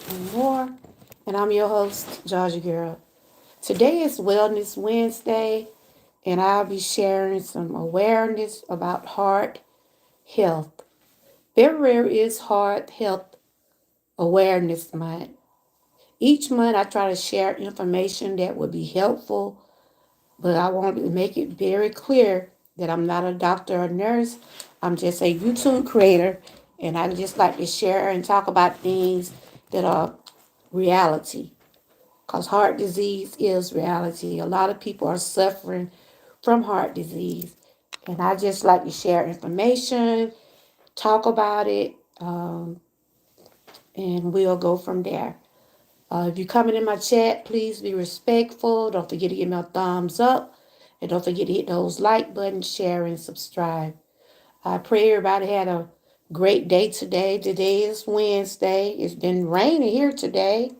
and more. And I'm your host, Georgia Girl. Today is Wellness Wednesday, and I'll be sharing some awareness about heart health. February is Heart Health Awareness Month. Each month, I try to share information that would be helpful, but I want to make it very clear that I'm not a doctor or nurse. I'm just a YouTube creator, and I just like to share and talk about things that are reality. Because heart disease is reality. A lot of people are suffering from heart disease. And I just like to share information, talk about it, and we'll go from there. If you're coming in my chat, please be respectful. Don't forget to give me a thumbs up. And don't forget to hit those like buttons, share, and subscribe. I pray everybody had a great day today. Today is Wednesday. It's been raining here today.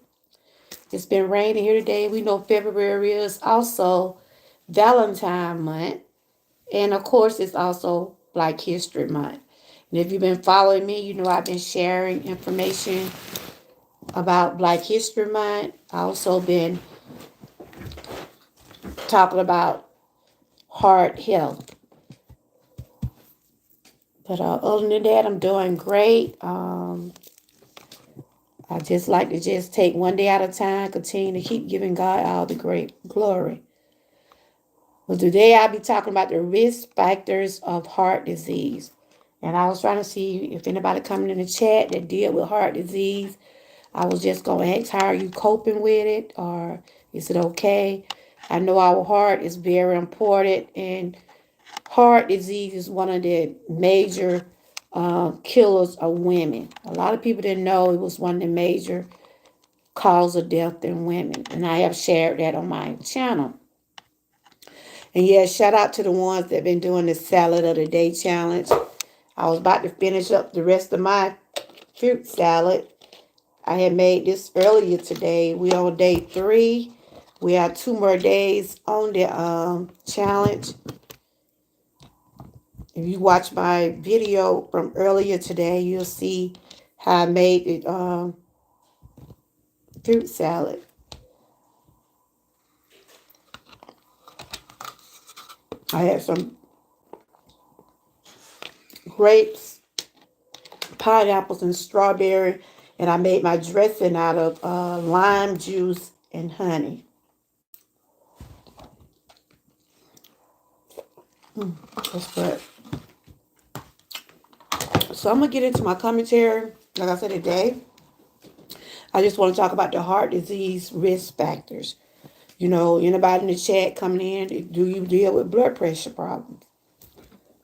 It's been raining here today. We know February is also Valentine month. And of course, it's also Black History Month. And if you've been following me, you know I've been sharing information about Black History Month. I also been talking about heart health. But other than that, I'm doing great. I just like to just take one day at a time, continue to keep giving God all the great glory. Well, today I'll be talking about the risk factors of heart disease. And I was trying to see if anybody coming in the chat that deal with heart disease. I was just going to ask, how are you coping with it? Or is it okay? I know our heart is very important, and heart disease is one of the major killers of women. A lot of people didn't know it was one of the major cause of death in women. And I have shared that on my channel. And yeah, shout out to the ones that have been doing the salad of the day challenge. I was about to finish up the rest of my fruit salad. I had made this earlier today. We on day 3. We have 2 more days on the challenge. If you watch my video from earlier today, you'll see how I made the fruit salad. I had some grapes, pineapples, and strawberry, and I made my dressing out of lime juice and honey. That's good. So I'm gonna get into my commentary. Like I said today, I just want to talk about the heart disease risk factors. You know, anybody in the chat coming in, do you deal with blood pressure problems?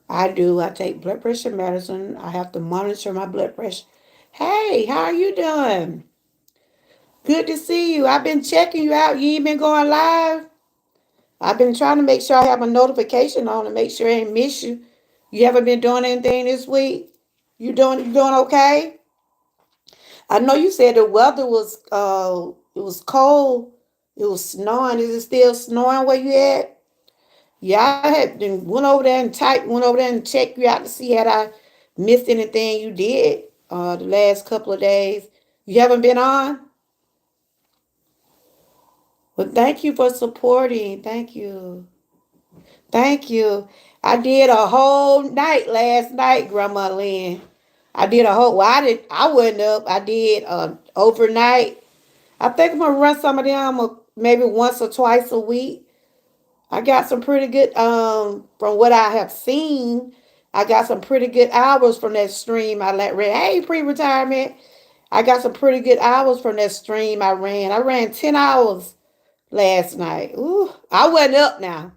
I do. I take blood pressure medicine. I have to monitor my blood pressure. Hey, how are you doing? Good to see you. I've been checking you out. You ain't been going live. I've been trying to make sure I have a notification on to make sure I ain't miss you. You haven't been doing anything this week? You doing okay? I know you said the weather was it was cold. It was snowing. Is it still snowing where you at? Yeah, I had been went over there and checked you out to see had I missed anything you did the last couple of days. You haven't been on? Well, thank you for supporting. Thank you. Thank you. I did a whole night last night, Grandma Lynn. I did a whole. Well, I wasn't up. I did overnight. I think I'm gonna run some of them maybe once or twice a week. I got some pretty good. From what I have seen, I got some pretty good hours from that stream. I let ran. Hey, pre-retirement. I got some pretty good hours from that stream I ran. I ran 10 hours last night. Ooh, I wasn't up now.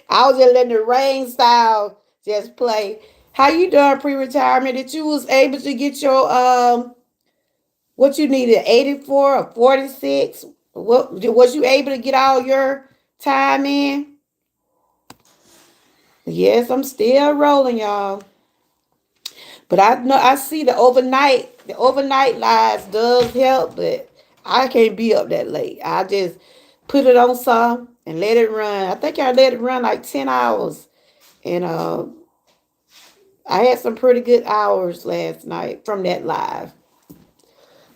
I was just letting the rain style just play. How you doing pre-retirement? That you was able to get your what you needed, 84 or 46? What was you able to get all your time in? Yes, I'm still rolling, y'all. But I know I see the overnight lives does help, but I can't be up that late. I just put it on some and let it run. I think I let it run like 10 hours. And I had some pretty good hours last night from that live.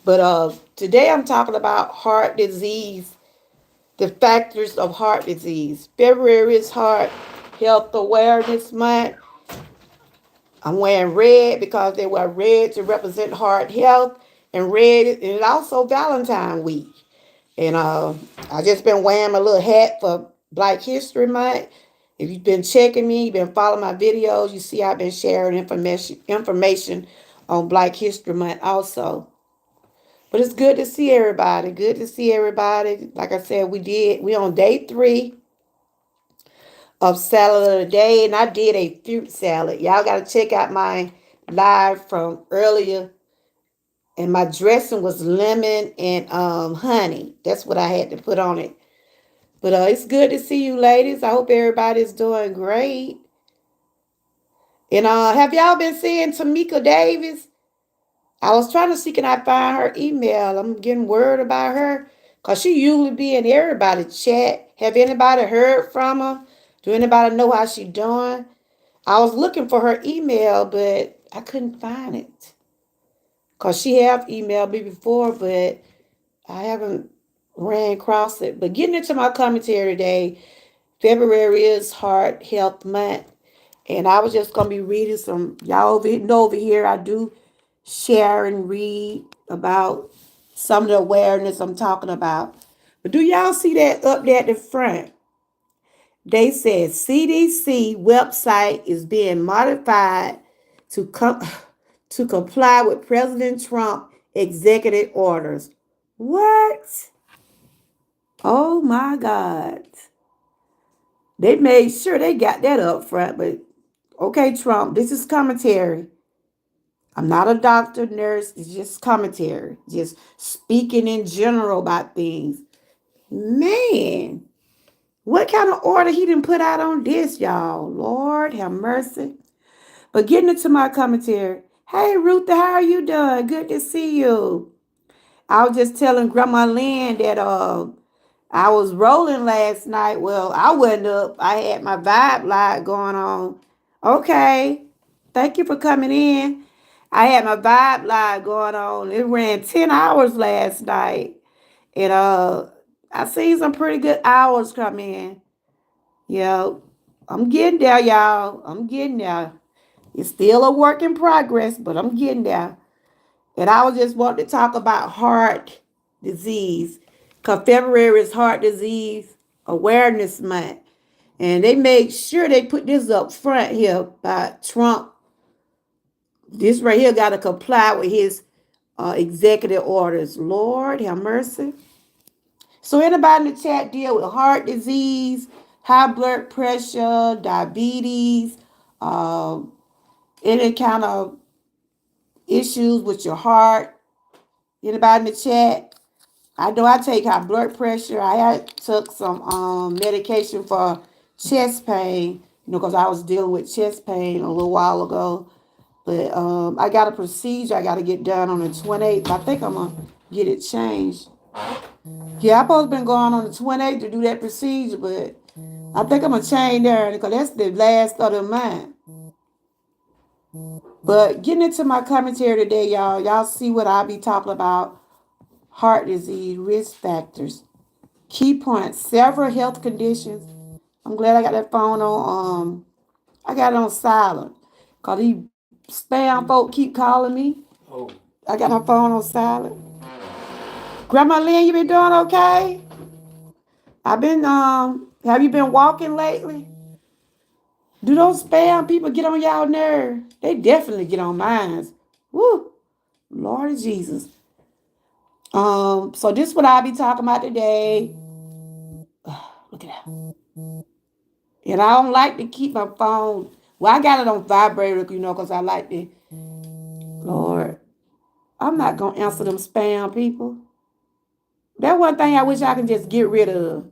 But today I'm talking about heart disease, the factors of heart disease. February is Heart Health Awareness Month. I'm wearing red because they wear red to represent heart health, and red is also Valentine week. And I just been wearing my little hat for Black History Month. If you've been checking me, you've been following my videos, you see I've been sharing information on Black History Month also. But it's good to see everybody. Good to see everybody. Like I said, we on day 3 of salad of the day, and I did a fruit salad. Y'all got to check out my live from earlier. And my dressing was lemon and honey. That's what I had to put on it. But it's good to see you, ladies. I hope everybody's doing great. And have y'all been seeing Tamika Davis? I was trying to see can I find her email. I'm getting word about her because she usually be in everybody's chat. Have anybody heard from her? Do anybody know how she doing? I was looking for her email, but I couldn't find it. Because she have emailed me before, but I haven't ran across it. But getting into my commentary today, February is Heart Health Month. And I was just going to be reading some, y'all know over here, I do share and read about some of the awareness I'm talking about. But do y'all see that up there at the front? They said CDC website is being modified to to comply with President Trump executive orders. What? Oh my God. They made sure they got that up front, but okay, Trump, this is commentary. I'm not a doctor, nurse, it's just commentary. Just speaking in general about things. Man, what kind of order he didn't put out on this, y'all? Lord have mercy. But getting into my commentary. Hey, Ruth, how are you doing? Good to see you. I was just telling Grandma Lynn that I was rolling last night. Well, I wasn't up. I had my vibe light going on. Okay. Thank you for coming in. I had my vibe light going on. It ran 10 hours last night. And I seen some pretty good hours come in. Yeah. I'm getting there, y'all. I'm getting there. It's still a work in progress, but I'm getting there. And I was just wanting to talk about heart disease. Because February is Heart Disease Awareness Month. And they made sure they put this up front here by Trump. This right here got to comply with his executive orders. Lord have mercy. So anybody in the chat deal with heart disease, high blood pressure, diabetes, um, any kind of issues with your heart? Anybody in the chat? I know I take high blood pressure. I had took some medication for chest pain, because I was dealing with chest pain a little while ago. But I got a procedure I got to get done on the 28th. I think I'm going to get it changed. Yeah, I supposed to been going on the 28th to do that procedure, but I think I'm going to change there because that's the last of the month. But getting into my commentary today, y'all see what I be talking about. Heart disease, risk factors, key points, several health conditions. I'm glad I got that phone on. I got it on silent. Cause these spam folk keep calling me. I got my phone on silent. Grandma Lynn, you been doing okay? I've been have you been walking lately? Do those spam people get on y'all nerve? They definitely get on mine. Woo! Lord Jesus. So this is what I'll be talking about today. Look at that. And I don't like to keep my phone. Well, I got it on vibrator, because I like to. Lord, I'm not gonna answer them spam people. That one thing I wish I could just get rid of.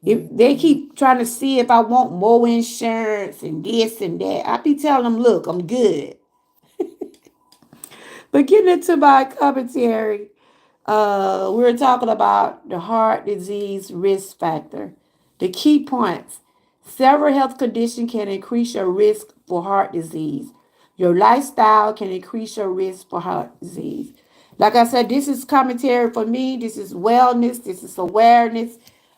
If they keep trying to see if I want more insurance and this and that, I be telling them, look, I'm good. But getting into my commentary, we're talking about the heart disease risk factor. The key points. Several health conditions can increase your risk for heart disease. Your lifestyle can increase your risk for heart disease. Like I said, this is commentary for me. This is wellness. This is awareness.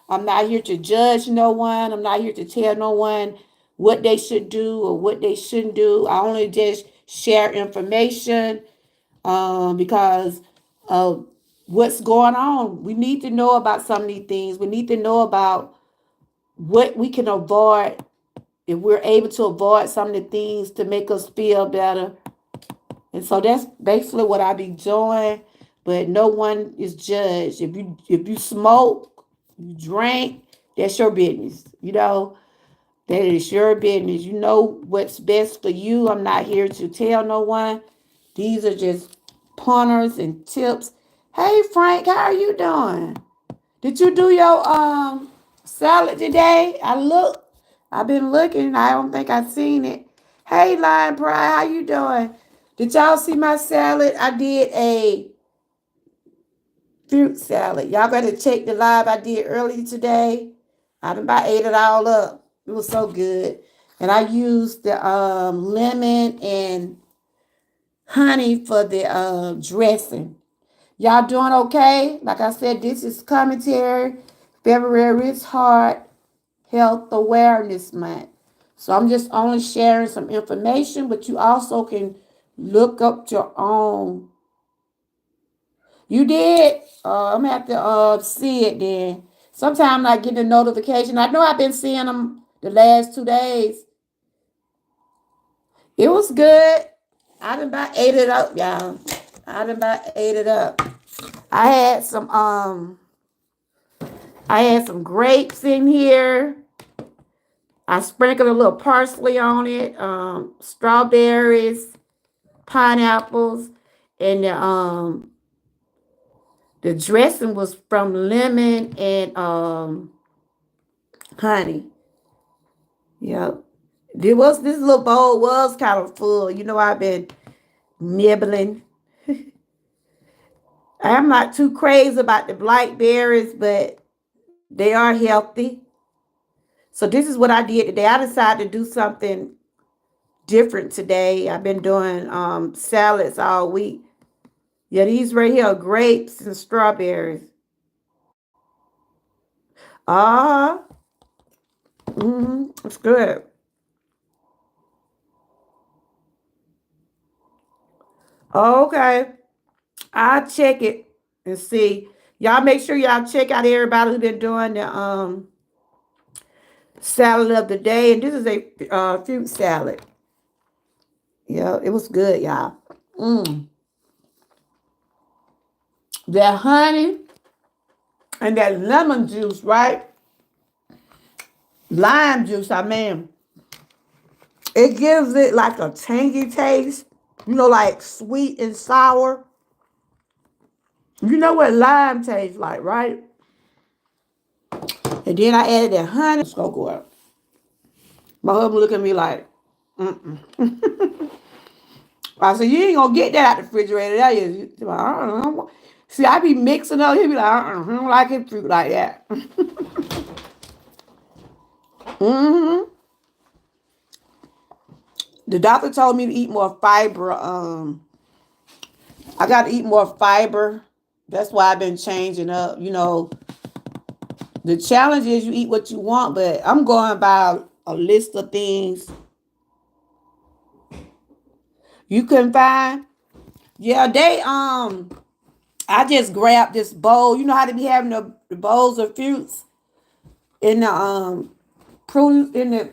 I'm not here to judge no one. I'm not here to tell no one what they should do or what they shouldn't do. I only just share information because of what's going on. We need to know about some of these things. We need to know about what we can avoid if we're able to avoid some of the things to make us feel better. And so that's basically what I be doing. But no one is judged. If you smoke, you drink, that's your business. That is your business. You know what's best for you. I'm not here to tell no one. These are just pointers and tips. Hey Frank, how are you doing? Did you do your salad today? I've been looking. I don't think I've seen it. Hey Lion Pride, how you doing? Did y'all see my salad? I did a fruit salad. Y'all better check the live I did earlier today. I done about ate it all up. It was so good. And I used the lemon and honey for the dressing. Y'all doing okay? Like I said, this is commentary. February is Heart Health Awareness Month. So I'm just only sharing some information, but you also can look up your own. You did? I'm gonna have to see it then. Sometimes I get a notification. I know I've been seeing them the last 2 days. It was good. I done about ate it up, y'all. I done about ate it up. I had some grapes in here. I sprinkled a little parsley on it, strawberries, pineapples, and the dressing was from lemon and honey. Yep. This little bowl was kind of full. I've been nibbling. I'm not too crazy about the blackberries, but they are healthy. So this is what I did today. I decided to do something different today. I've been doing salads all week. Yeah, these right here are grapes and strawberries. Ah, it's good. Okay, I'll check it and see. Y'all make sure y'all check out everybody who's been doing the salad of the day. And this is a fruit salad. Yeah, it was good, y'all. That honey and that lemon juice, right? Lime juice, I mean, it gives it like a tangy taste, like sweet and sour. You know what lime tastes like, right? And then I added that honey. It's gonna go up. My husband look at me like, I said, you ain't gonna get that out the refrigerator. That is, like, I don't know. See, I be mixing up. He be like, I don't like his fruit like that. The doctor told me to eat more fiber. I got to eat more fiber. That's why I've been changing up. The challenge is you eat what you want, but I'm going by a list of things you can find. Yeah, I just grabbed this bowl. You know how to be having the bowls of fruits in the produce in the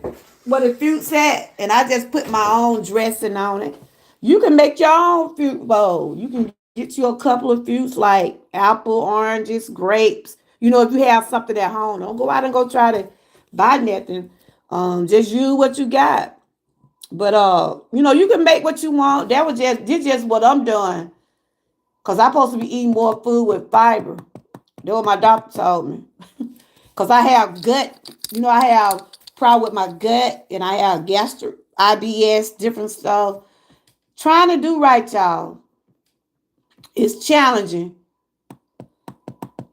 where the fruits at, and I just put my own dressing on it. You can make your own fruit bowl. You can get you a couple of fruits like apple, oranges, grapes. If you have something at home, don't go out and go try to buy nothing. Just use what you got. But you can make what you want. This just what I'm doing. Cause I'm supposed to be eating more food with fiber. That's what my doctor told me. Cause I have gut, I have problem with my gut and I have gastric IBS, different stuff. Trying to do right, y'all. It's challenging.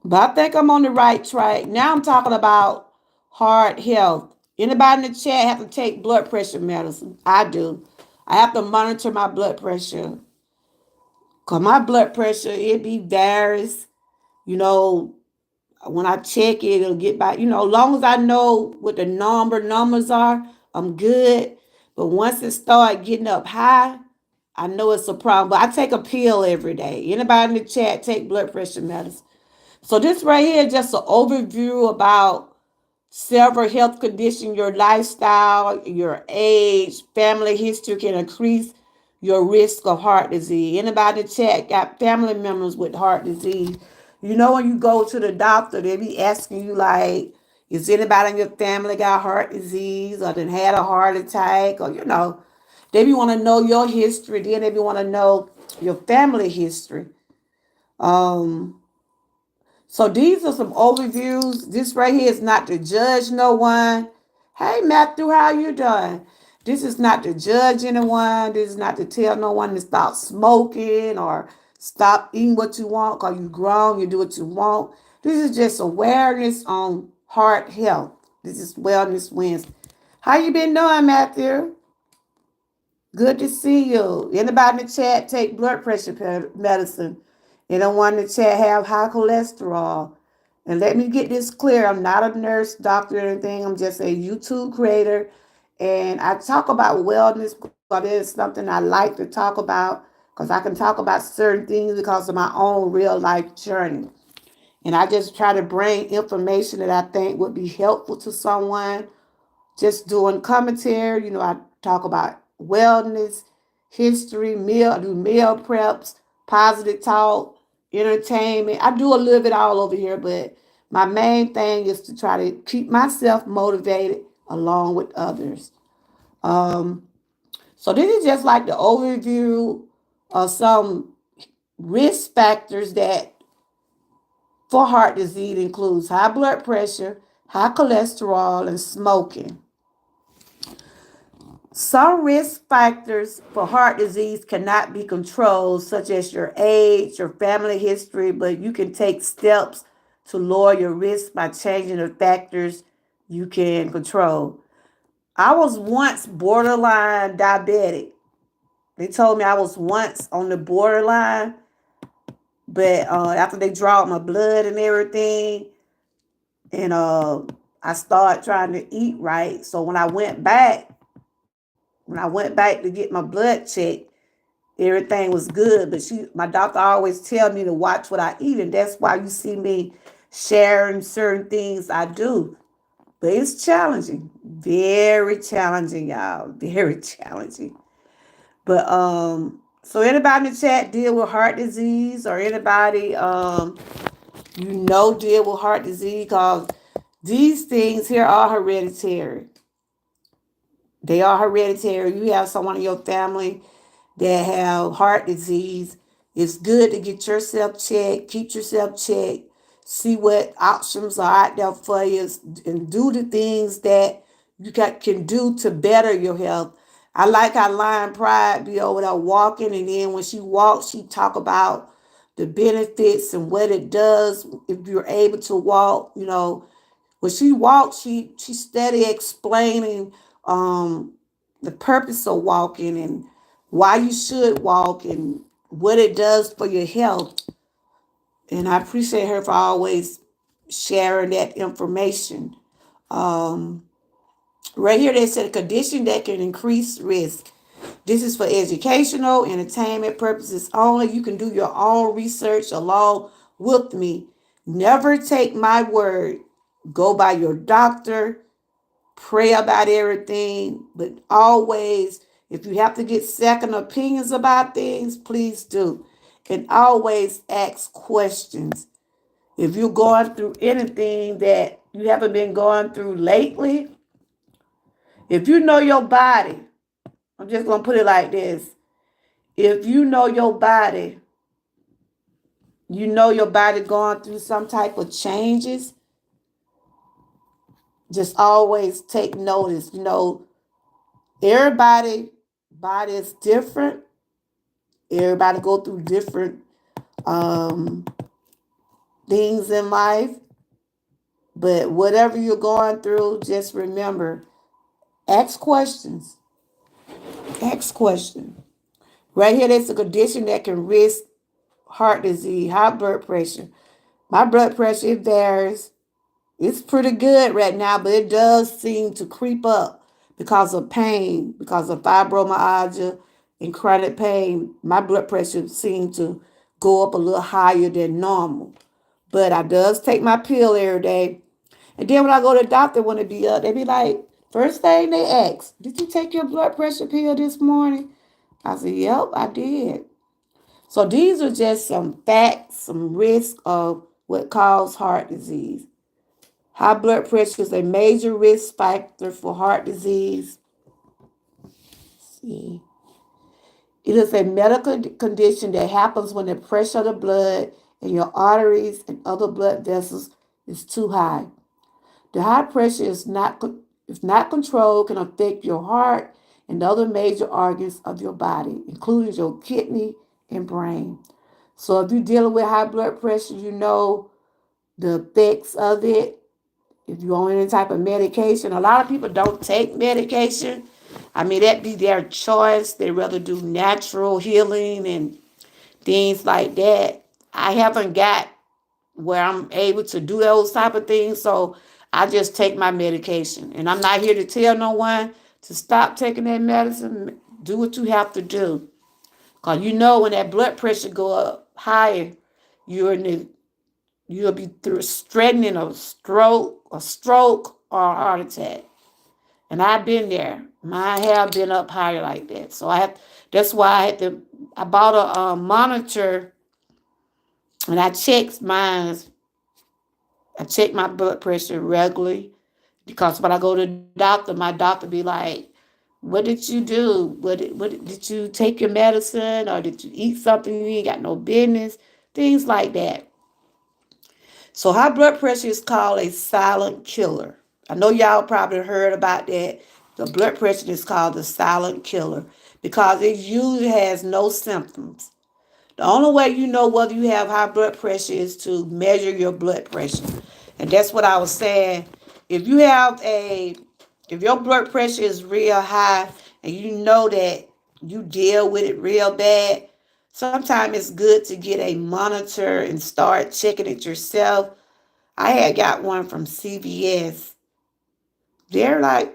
But I think I'm on the right track. Now I'm talking about heart health. Anybody in the chat have to take blood pressure medicine? I do. I have to monitor my blood pressure. Cause my blood pressure, it be varies. You know, when I check it, it'll get back. As long as I know what the numbers are, I'm good. But once it start getting up high, I know it's a problem. But I take a pill every day. Anybody in the chat take blood pressure medicine? So this right here is just an overview about several health conditions, your lifestyle, your age, family history can increase your risk of heart disease. Anybody in the chat got family members with heart disease? When you go to the doctor, they be asking you like, is anybody in your family got heart disease or then had a heart attack? Or they be want to know your history. Then they be want to know your family history. Um, so these are some overviews. This right here is not to judge no one. Hey Matthew, how you doing? This is not to judge anyone. This is not to tell no one to stop smoking or stop eating what you want because you grown, you do what you want. This is just awareness on heart health. This is Wellness Wednesday. How you been doing, Matthew? Good to see you. Anybody in the chat take blood pressure medicine? Anyone in the chat have high cholesterol? And let me get this clear. I'm not a nurse, doctor, or anything. I'm just a YouTube creator. And I talk about wellness because it is something I like to talk about because I can talk about certain things because of my own real life journey. And I just try to bring information that I think would be helpful to someone. Just doing commentary, I talk about wellness, history, I do meal preps, positive talk, entertainment. I do a little bit all over here, but my main thing is to try to keep myself motivated along with others. So this is just like the overview of some risk factors that for heart disease includes high blood pressure, high cholesterol, and smoking. Some risk factors for heart disease cannot be controlled, such as your age, your family history, but you can take steps to lower your risk by changing the factors you can control. I was once borderline diabetic. They told me I was once on the borderline, but after they draw my blood and everything, and I started trying to eat right. So when I went back to get my blood checked, everything was good. But my doctor always tell me to watch what I eat, and that's why you see me sharing certain things I do. But it's challenging, very challenging, y'all, very challenging. But so anybody in the chat deal with heart disease, or anybody deal with heart disease, because these things here are hereditary. They are hereditary. You have someone in your family that have heart disease, it's good to get yourself checked, keep yourself checked, see what options are out there for you, and do the things that can do to better your health. I like how Lion Pride be over there walking, and then when she walks, she talk about the benefits and what it does if you're able to walk. When she walks, she steady explaining the purpose of walking and why you should walk and what it does for your health. And I appreciate her for always sharing that information. Um, right here, they said a condition that can increase risk. This is for educational, entertainment purposes only. You can do your own research along with me. Never take my word. Go by your doctor. Pray about everything, but always, if you have to get second opinions about things, please do. And always ask questions. If you're going through anything that you haven't been going through lately, if you know your body, I'm just going to put it like this. If you know your body, going through some type of changes, just always take notice. Everybody body is different. Everybody go through different things in life. But whatever you're going through, just remember, ask questions. Ask questions. Right here, there's a condition that can risk heart disease, high blood pressure. My blood pressure, it varies. It's pretty good right now, but it does seem to creep up because of pain, because of fibromyalgia and chronic pain. My blood pressure seems to go up a little higher than normal. But I does take my pill every day. And then when I go to the doctor, when it be up, they be like, first thing they ask, did you take your blood pressure pill this morning? I said, yep, I did. So these are just some facts, some risks of what cause heart disease. High blood pressure is a major risk factor for heart disease. Let's see. It is a medical condition that happens when the pressure of the blood in your arteries and other blood vessels is too high. The high pressure is not if not controlled can affect your heart and other major organs of your body, including your kidney and brain. So if you're dealing with high blood pressure, you know the effects of it. If you're on any type of medication, a lot of people don't take medication. I mean, that be their choice. They rather do natural healing and things like that. I haven't got where I'm able to do those type of things, so I just take my medication. And I'm not here to tell no one to stop taking that medicine. Do what you have to do. Because you know when that blood pressure go up higher, you're in the you'll be threatening a stroke or a heart attack. And I've been there. Mine have been up higher like that. So I have. That's why I bought a monitor and I checked mine. I check my blood pressure regularly because when I go to the doctor, my doctor be like, "What did you do? Did you take your medicine or did you eat something you ain't got no business?" Things like that. So high blood pressure is called a silent killer. I know y'all probably heard about that. The blood pressure is called the silent killer because it usually has no symptoms. The only way you know whether you have high blood pressure is to measure your blood pressure. And that's what I was saying. If you have a if your blood pressure is real high and you know that you deal with it real bad, sometimes it's good to get a monitor and start checking it yourself. I had got one from CVS. They're like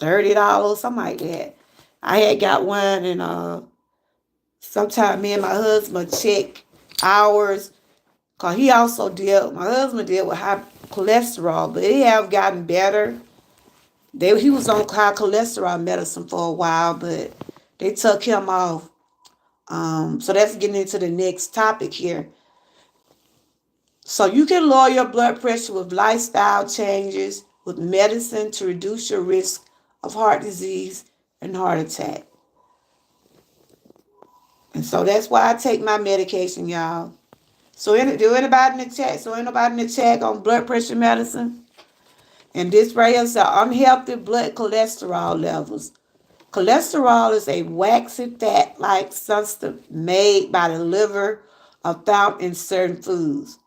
$30, something like that. I had got one and sometime me and my husband check ours. Cause my husband dealt with high cholesterol, but it have gotten better. He was on high cholesterol medicine for a while, but they took him off. So that's getting into the next topic here. So you can lower your blood pressure with lifestyle changes, with medicine to reduce your risk of heart disease and heart attack. And so that's why I take my medication, y'all. So do anybody in the chat? So anybody in the chat on blood pressure medicine? And this right here says unhealthy blood cholesterol levels. Cholesterol is a waxy fat-like substance made by the liver or found in certain foods.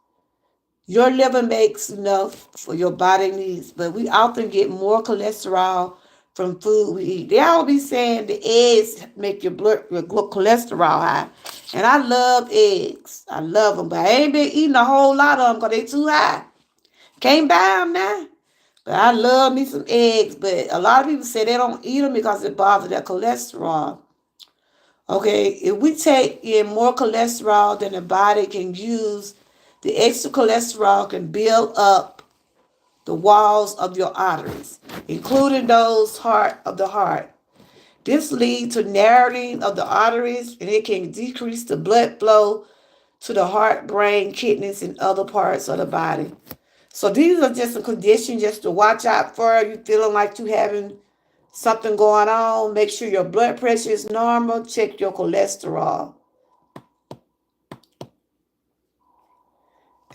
Your liver makes enough for your body needs, but we often get more cholesterol from food we eat. They all be saying the eggs make your cholesterol high. And I love eggs. I love them, but I ain't been eating a whole lot of them because they too high. Can't buy them now. But I love me some eggs, but a lot of people say they don't eat them because it bothers their cholesterol. Okay, if we take in more cholesterol than the body can use, the extra cholesterol can build up the walls of your arteries, including those of the heart. This leads to narrowing of the arteries and it can decrease the blood flow to the heart, brain, kidneys, and other parts of the body. So these are just a condition just to watch out for. You feeling like you having something going on, make sure your blood pressure is normal, check your cholesterol.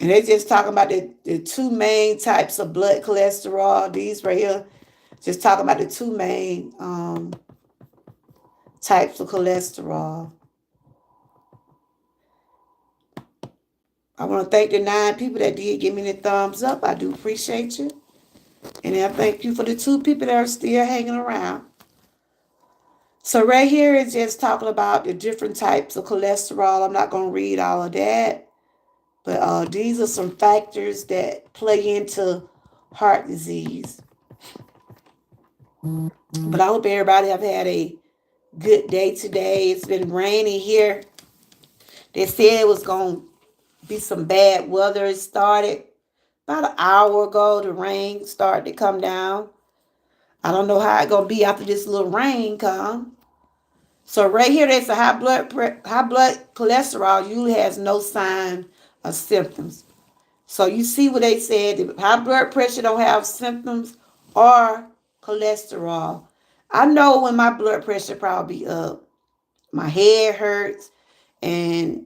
And they're just talking about the two main types of blood cholesterol. These right here, just talking about the two main types of cholesterol. I want to thank the 9 people that did give me the thumbs up. I do appreciate you. And I thank you for the 2 people that are still hanging around. So right here is just talking about the different types of cholesterol. I'm not going to read all of that, but these are some factors that play into heart disease. But I hope everybody have had a good day today. It's been raining here. They said it was going to be some bad weather. It started about an hour ago. The rain started to come down. I don't know how it's going to be after this little rain come. So right here, there's a high blood cholesterol usually has no sign of symptoms. So you see what they said, the high blood pressure don't have symptoms or cholesterol. I know when my blood pressure probably up, my head hurts, and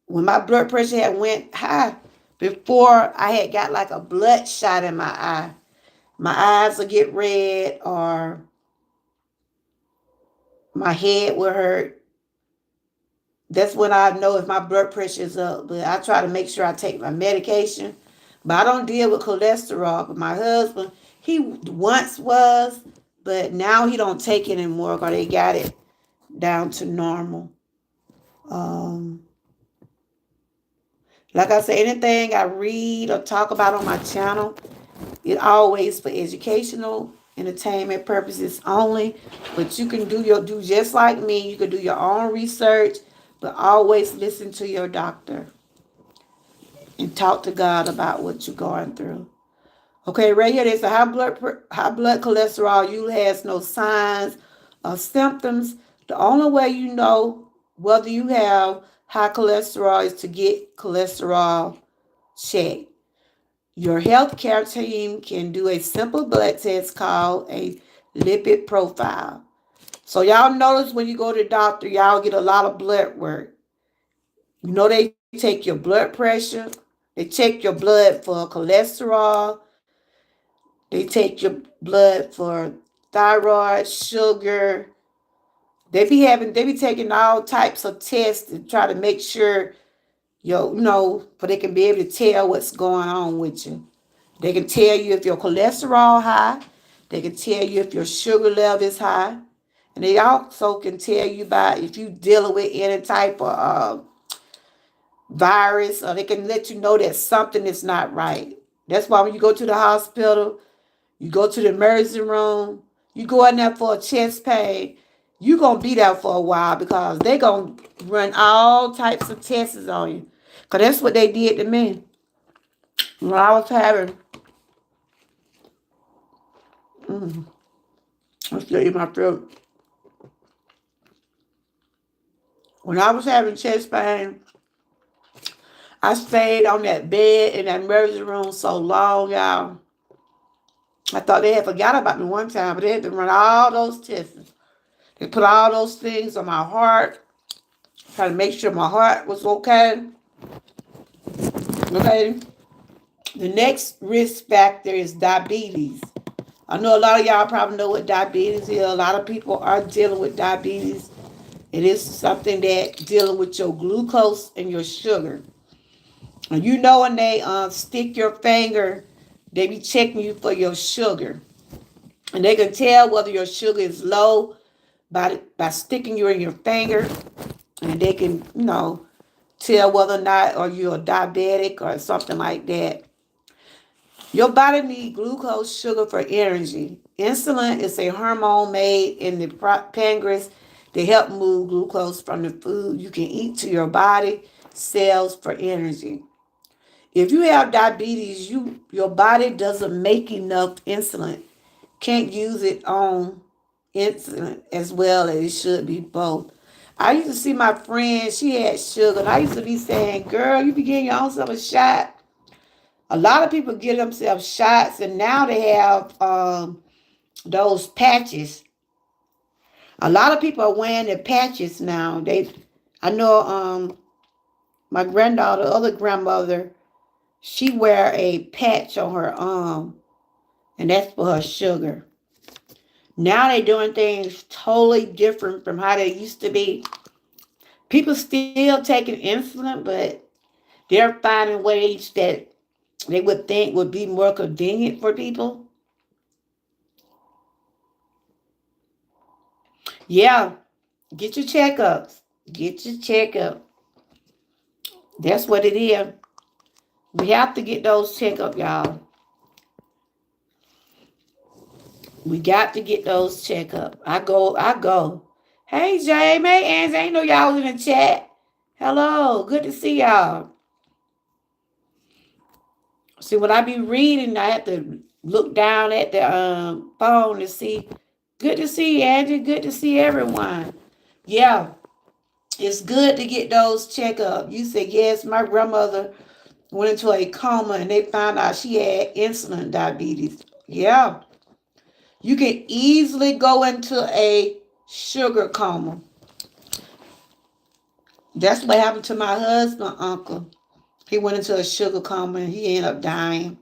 when my blood pressure had went high, before I had got like a blood shot in my eyes will get red or my head will hurt. That's when I know if my blood pressure is up. But I try to make sure I take my medication. But I don't deal with cholesterol. But my husband, he once was, but now he don't take it anymore because they got it down to normal. Um, like I say, anything I read or talk about on my channel, it always for educational, entertainment purposes only. But you can do just like me. You can do your own research, but always listen to your doctor and talk to God about what you're going through. Okay, right here, there's a high blood cholesterol. You has no signs or symptoms. The only way you know whether you have high cholesterol is to get cholesterol checked. Your healthcare team can do a simple blood test called a lipid profile. So y'all notice when you go to the doctor, y'all get a lot of blood work. You know they take your blood pressure, they check your blood for cholesterol, they take your blood for thyroid, sugar. They be taking all types of tests to try to make sure for they can be able to tell what's going on with you. They can tell you if your cholesterol high. They can tell you if your sugar level is high. And they also can tell you about if you dealing with any type of virus, or they can let you know that something is not right. That's why when you go to the hospital, you go to the emergency room, you go in there for a chest pain, you're going to be there for a while because they're going to run all types of tests on you. Because that's what they did to me. When I was having, let's get in my throat. When I was having chest pain, I stayed on that bed in that emergency room so long, y'all. I thought they had forgot about me one time, but they had to run all those tests. They put all those things on my heart, trying to make sure my heart was okay. Okay. The next risk factor is diabetes. I know a lot of y'all probably know what diabetes is. A lot of people are dealing with diabetes. It is something that dealing with your glucose and your sugar. And you know when they stick your finger, they be checking you for your sugar. And they can tell whether your sugar is low by sticking you in your finger. And they can, tell whether or not or you're diabetic or something like that. Your body needs glucose sugar for energy. Insulin is a hormone made in the pancreas to help move glucose from the food you can eat to your body cells for energy. If you have diabetes, your body doesn't make enough insulin. Can't use it on insulin as well as it should be both. I used to see my friend, she had sugar, and I used to be saying, girl, you be getting your own self a shot. A lot of people get themselves shots, and now they have those patches. A lot of people are wearing the patches now. I know my granddaughter, other grandmother, she wear a patch on her arm, and that's for her sugar. Now they doing things totally different from how they used to be. People still taking insulin, but they're finding ways that they would think would be more convenient for people. Yeah, get your checkups. Get your checkup. That's what it is. We have to get those checkup, y'all. We got to get those checkup. I go. Hey, Jamie. Angie, I ain't know y'all was in the chat. Hello. Good to see y'all. See, when I be reading, I have to look down at the phone to see. Good to see you, Angie. Good to see everyone. Yeah, it's good to get those checkups. You said, yes, my grandmother went into a coma and they found out she had insulin diabetes. Yeah, you can easily go into a sugar coma. That's what happened to my husband, uncle. He went into a sugar coma and he ended up dying.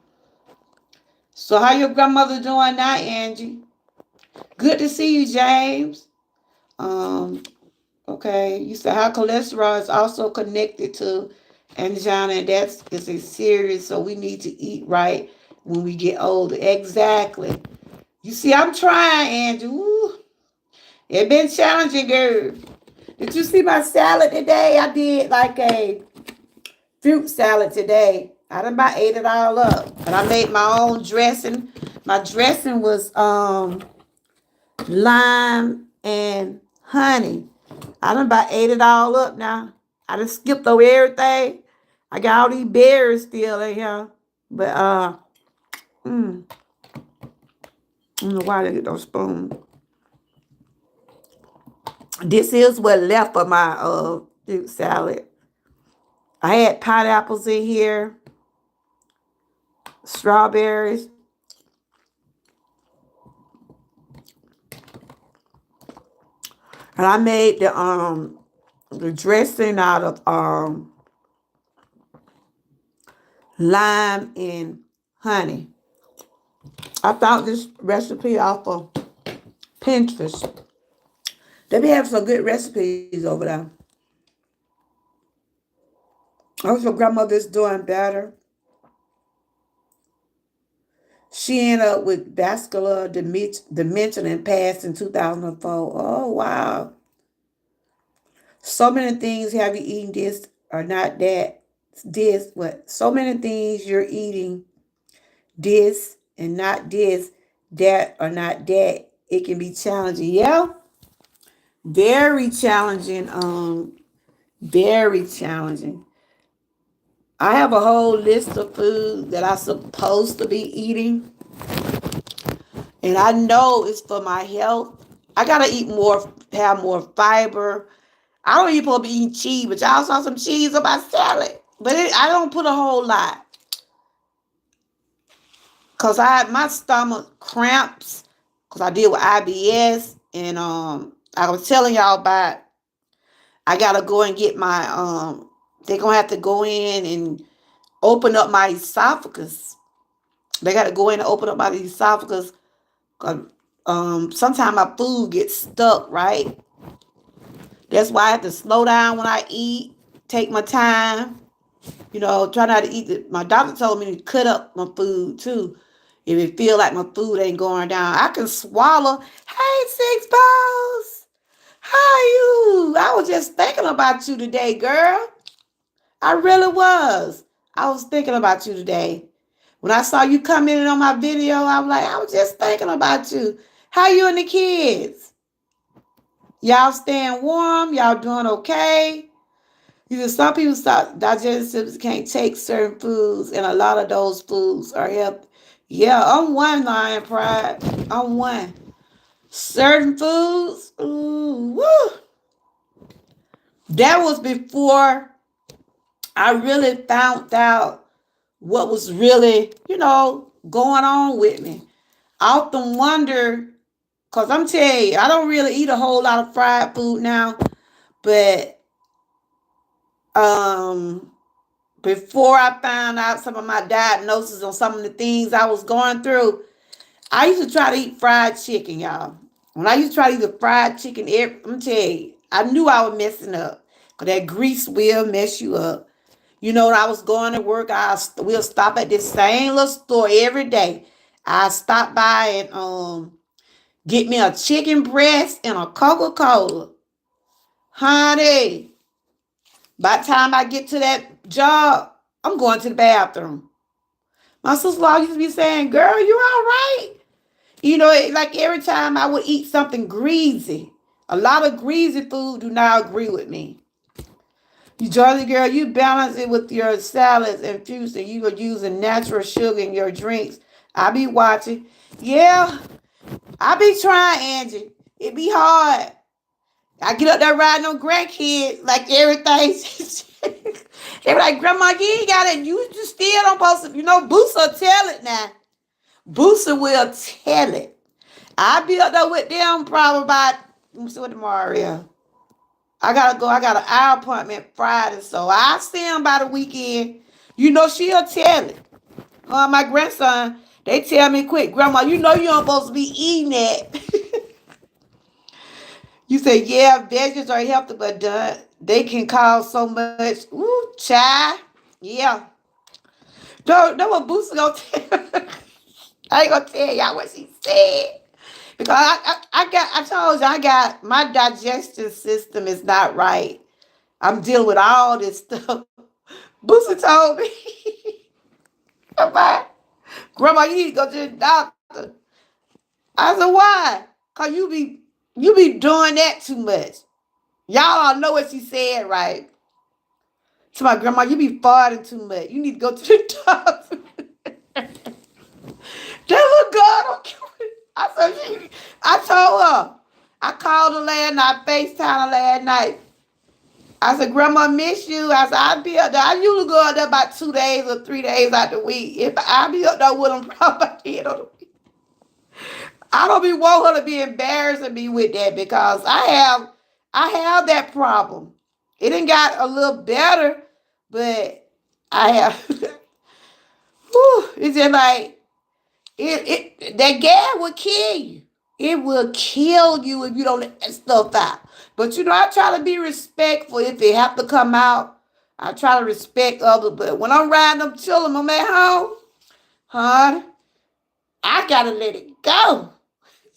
So how your grandmother doing now, Angie? Good to see you, James. Um, okay. You said how cholesterol is also connected to angina, and that's is a serious, so we need to eat right when we get older. Exactly. You see, I'm trying, Andrew. Ooh, it been challenging, girl. Did you see my salad today? I did like a fruit salad today. I done about ate it all up. And I made my own dressing. My dressing was lime and honey. I done about ate it all up now. I done skipped over everything. I got all these berries still in here. But I don't know why they get those spoons. This is what left of my fruit salad. I had pineapples in here, strawberries. And I made the dressing out of lime and honey. I found this recipe off of Pinterest. They be having some good recipes over there. I hope your grandmother's doing better. She ended up with vascular dementia and passed in 2004. Oh, wow. So many things have you eaten this or not that. This, what? So many things you're eating this and not this, that or not that. It can be challenging. Yeah, very challenging. Very challenging. I have a whole list of food that I'm supposed to be eating, and I know it's for my health. I gotta eat more, have more fiber. I don't even supposed to be eating cheese, but y'all saw some cheese on my salad. But I don't put a whole lot because I had my stomach cramps because I deal with IBS, and I was telling y'all about I gotta go and get my they're gonna have to go in and open up my esophagus. They gotta go in and open up my esophagus. 'Cause, sometimes my food gets stuck, right? That's why I have to slow down when I eat, take my time. Try not to eat it. My doctor told me to cut up my food too. If it feel like my food ain't going down, I can swallow. Hey, Six Balls, how are you? I was just thinking about you today, girl. I really was. I was thinking about you today. When I saw you commenting on my video, I was just thinking about you. How you and the kids? Y'all staying warm? Y'all doing okay? Some people stop digestive can't take certain foods, and a lot of those foods are healthy. Yeah, I'm one, Lion Pride. I'm one. Certain foods, ooh, woo. That was before I really found out what was really, going on with me. I often wonder, because I'm telling you, I don't really eat a whole lot of fried food now, but um before I found out some of my diagnosis on some of the things I was going through, I used to try to eat fried chicken, y'all. When I used to try to eat the fried chicken, I'm telling you, I knew I was messing up. Because that grease will mess you up. When I was going to work, we'll stop at this same little store every day. I stop by and Get me a chicken breast and a Coca-Cola. Honey, by the time I get to that job, I'm going to the bathroom. My sister-in-law used to be saying, girl, you all right? You know, like every time I would eat something greasy, a lot of greasy food do not agree with me. You Jersey girl, you balance it with your salads and fruits, and you are using natural sugar in your drinks. I be watching. Yeah, I be trying, Angie. It be hard. I get up there riding on grandkids like everything. They be like, Grandma, you ain't got it. You just still don't supposed to. You know, Booster will tell it now. Booster will tell it. I be up there with them probably about, let me see what tomorrow is. I gotta go. I got an eye appointment Friday, so I see him by the weekend. You know, she'll tell it. My grandson, they tell me quick, Grandma, you know you don't supposed to be eating that. You say, yeah, veggies are healthy, but they can cause so much. Ooh, child. Yeah. Don't know what Booster gonna tell. I ain't gonna tell y'all what she said. Because I told you I got my digestive system is not right. I'm dealing with all this stuff. Booster told me, Grandma, Grandma, you need to go to the doctor. I said, why? Cause you be doing that too much. Y'all don't know what she said, right? To my grandma, you be farting too much. You need to go to the doctor. That little girl don't care. I told her. I called her last night, FaceTime her last night. I said, Grandma, miss you. I said, I'll be up there. I usually go up there about 2 days or 3 days out the week. If I be up there with them, probably by the week. I don't be want her to be embarrassing me with that because I have that problem. It done got a little better, but I have it's just like that gas will kill you. It will kill you if you don't let that stuff out. But you know, I try to be respectful if it have to come out. I try to respect others, but when I'm riding them children, I'm at home, huh? I gotta let it go.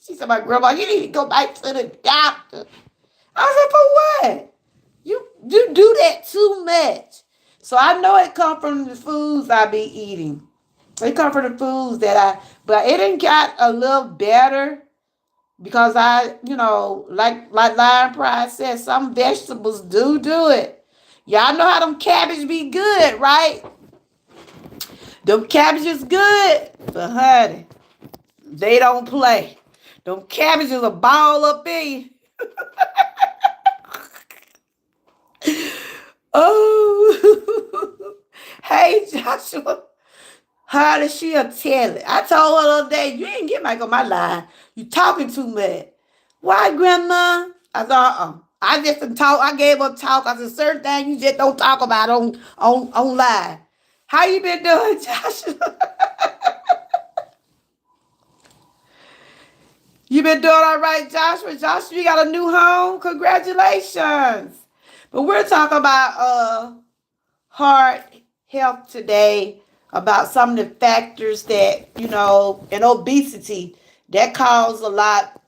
She said, my grandma, you need to go back to the doctor. I said, for what? You do that too much. So I know it come from the foods I be eating. It come from the foods but it done got a little better because like Lion Pride said, some vegetables do it. Y'all know how them cabbage be good, right? Them cabbage is good, but honey, they don't play. Them cabbages a ball up in you. Oh, hey Joshua. How did she tell it? I told her the other day, you ain't get back on my line. You talking too much. Why, Grandma? I said, I just didn't talk. I gave her talk. I said, certain things you just don't talk about on live. How you been doing, Joshua? You been doing all right, Joshua? Joshua, you got a new home? Congratulations. But we're talking about heart health today, about some of the factors that, and obesity that cause a lot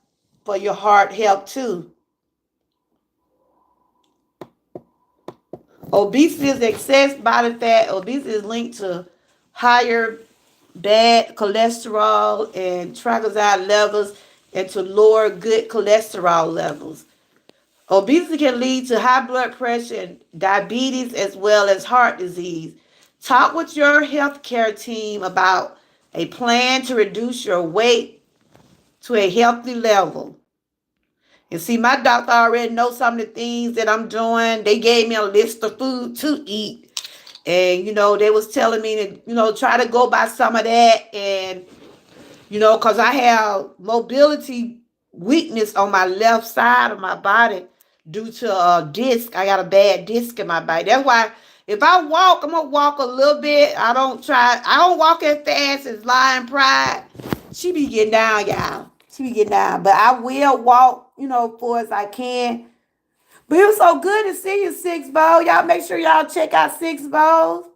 for your heart health too. Obesity is excess body fat. Obesity is linked to higher bad cholesterol and triglyceride levels and to lower good cholesterol levels. Obesity can lead to high blood pressure and diabetes as well as heart disease. Talk with your healthcare team about a plan to reduce your weight to a healthy level. And see, my doctor already knows some of the things that I'm doing. They gave me a list of food to eat. And, they was telling me to, try to go by some of that. And, because I have mobility weakness on my left side of my body due to a disc. I got a bad disc in my body. That's why if I walk, I'm gonna walk a little bit. I don't walk as fast as Lion Pride. She be getting down, y'all. She be getting down. But I will walk, for as I can. But it was so good to see you, Six Bow. Y'all make sure y'all check out Six Bows.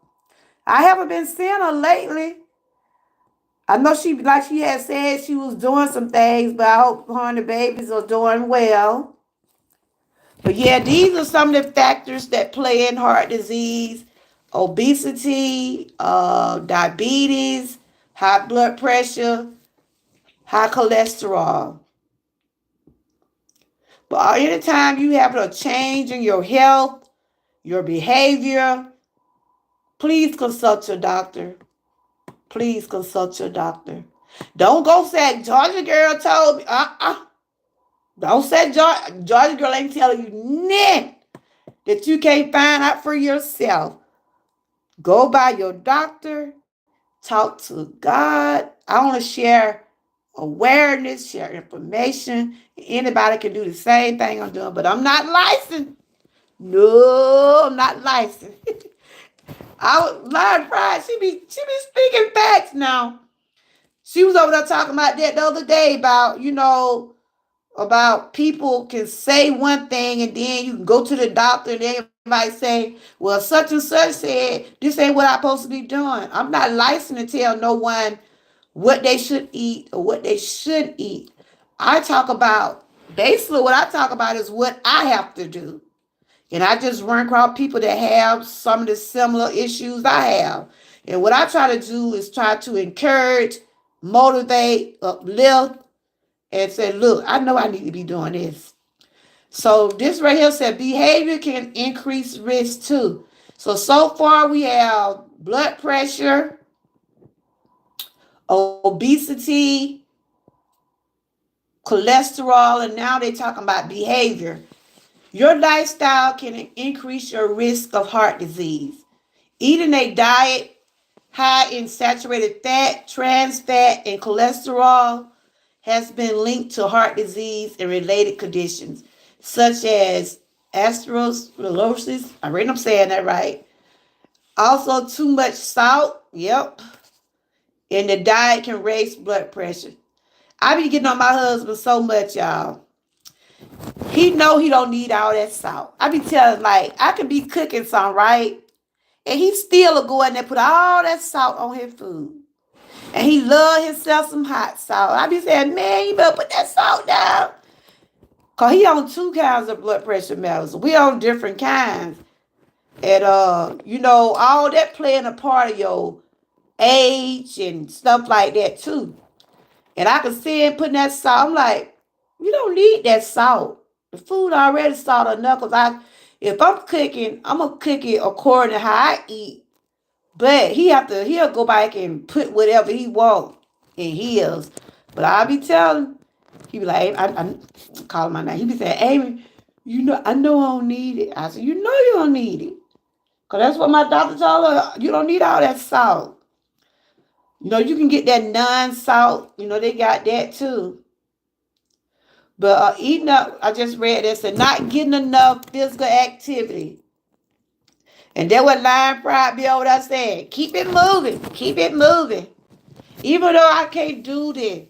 I haven't been seeing her lately. I know she had said she was doing some things, but I hope her and the babies are doing well. But yeah, these are some of the factors that play in heart disease, obesity, diabetes, high blood pressure, high cholesterol. But anytime you have a change in your health, your behavior, please consult your doctor. Please consult your doctor. Don't go say Georgia girl told me. Don't say Georgia girl ain't telling you nothing that you can't find out for yourself. Go by your doctor. Talk to God. I want to share awareness, share information. Anybody can do the same thing I'm doing, but I'm not licensed. No, I'm not licensed. I was lying pride. She be speaking facts now. She was over there talking about that the other day about, about people can say one thing and then you can go to the doctor and everybody say, well, such and such said this ain't what I'm supposed to be doing. I'm not licensed to tell no one what they should eat or what they should eat. I talk about, basically what I talk about is what I have to do. And I just run across people that have some of the similar issues I have. And what I try to do is try to encourage, motivate, uplift, and say, look, I know I need to be doing this. So this right here said behavior can increase risk too. So far we have blood pressure, obesity, cholesterol, and now they're talking about behavior. Your lifestyle can increase your risk of heart disease. Eating a diet high in saturated fat, trans fat, and cholesterol has been linked to heart disease and related conditions such as atherosclerosis. I read I'm saying that right. Also, too much salt. Yep. And the diet can raise blood pressure. I be getting on my husband so much, y'all. He know he don't need all that salt. I be telling like I could be cooking something right, and he still will go in there and put all that salt on his food. And he love himself some hot salt. I be saying, man, you better put that salt down. Cause he on two kinds of blood pressure medicine. We on different kinds. And all that playing a part of your age and stuff like that too. And I could see him putting that salt. I'm like, you don't need that salt. The food already salt enough. If I'm cooking, I'm gonna cook it according to how I eat. But he'll go back and put whatever he want in his. But I'll be telling, he be like, I call him my name. He be saying, Amy, I know I don't need it. I said, you know you don't need it. Because that's what my doctor told her. You don't need all that salt. You can get that non-salt. They got that too. But eating up, I just read this, and not getting enough physical activity. And that what Lion Pride be over there saying. Keep it moving. Keep it moving. Even though I can't do this.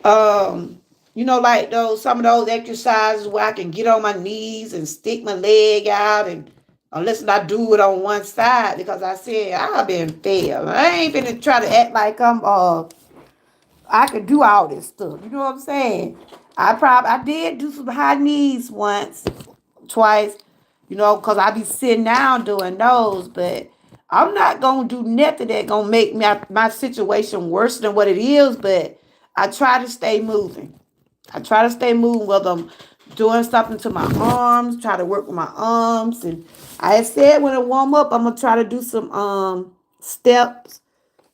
Like some of those exercises where I can get on my knees and stick my leg out, and unless I do it on one side, because I said I've been failed. I ain't gonna try to act like I could do all this stuff. You know what I'm saying? I did do some high knees once, twice, because I be sitting down doing those, but I'm not gonna do nothing that gonna make my situation worse than what it is, but I try to stay moving. I try to stay moving, whether I'm doing something to my arms, try to work with my arms. And I had said when I warm up, I'm gonna try to do some steps.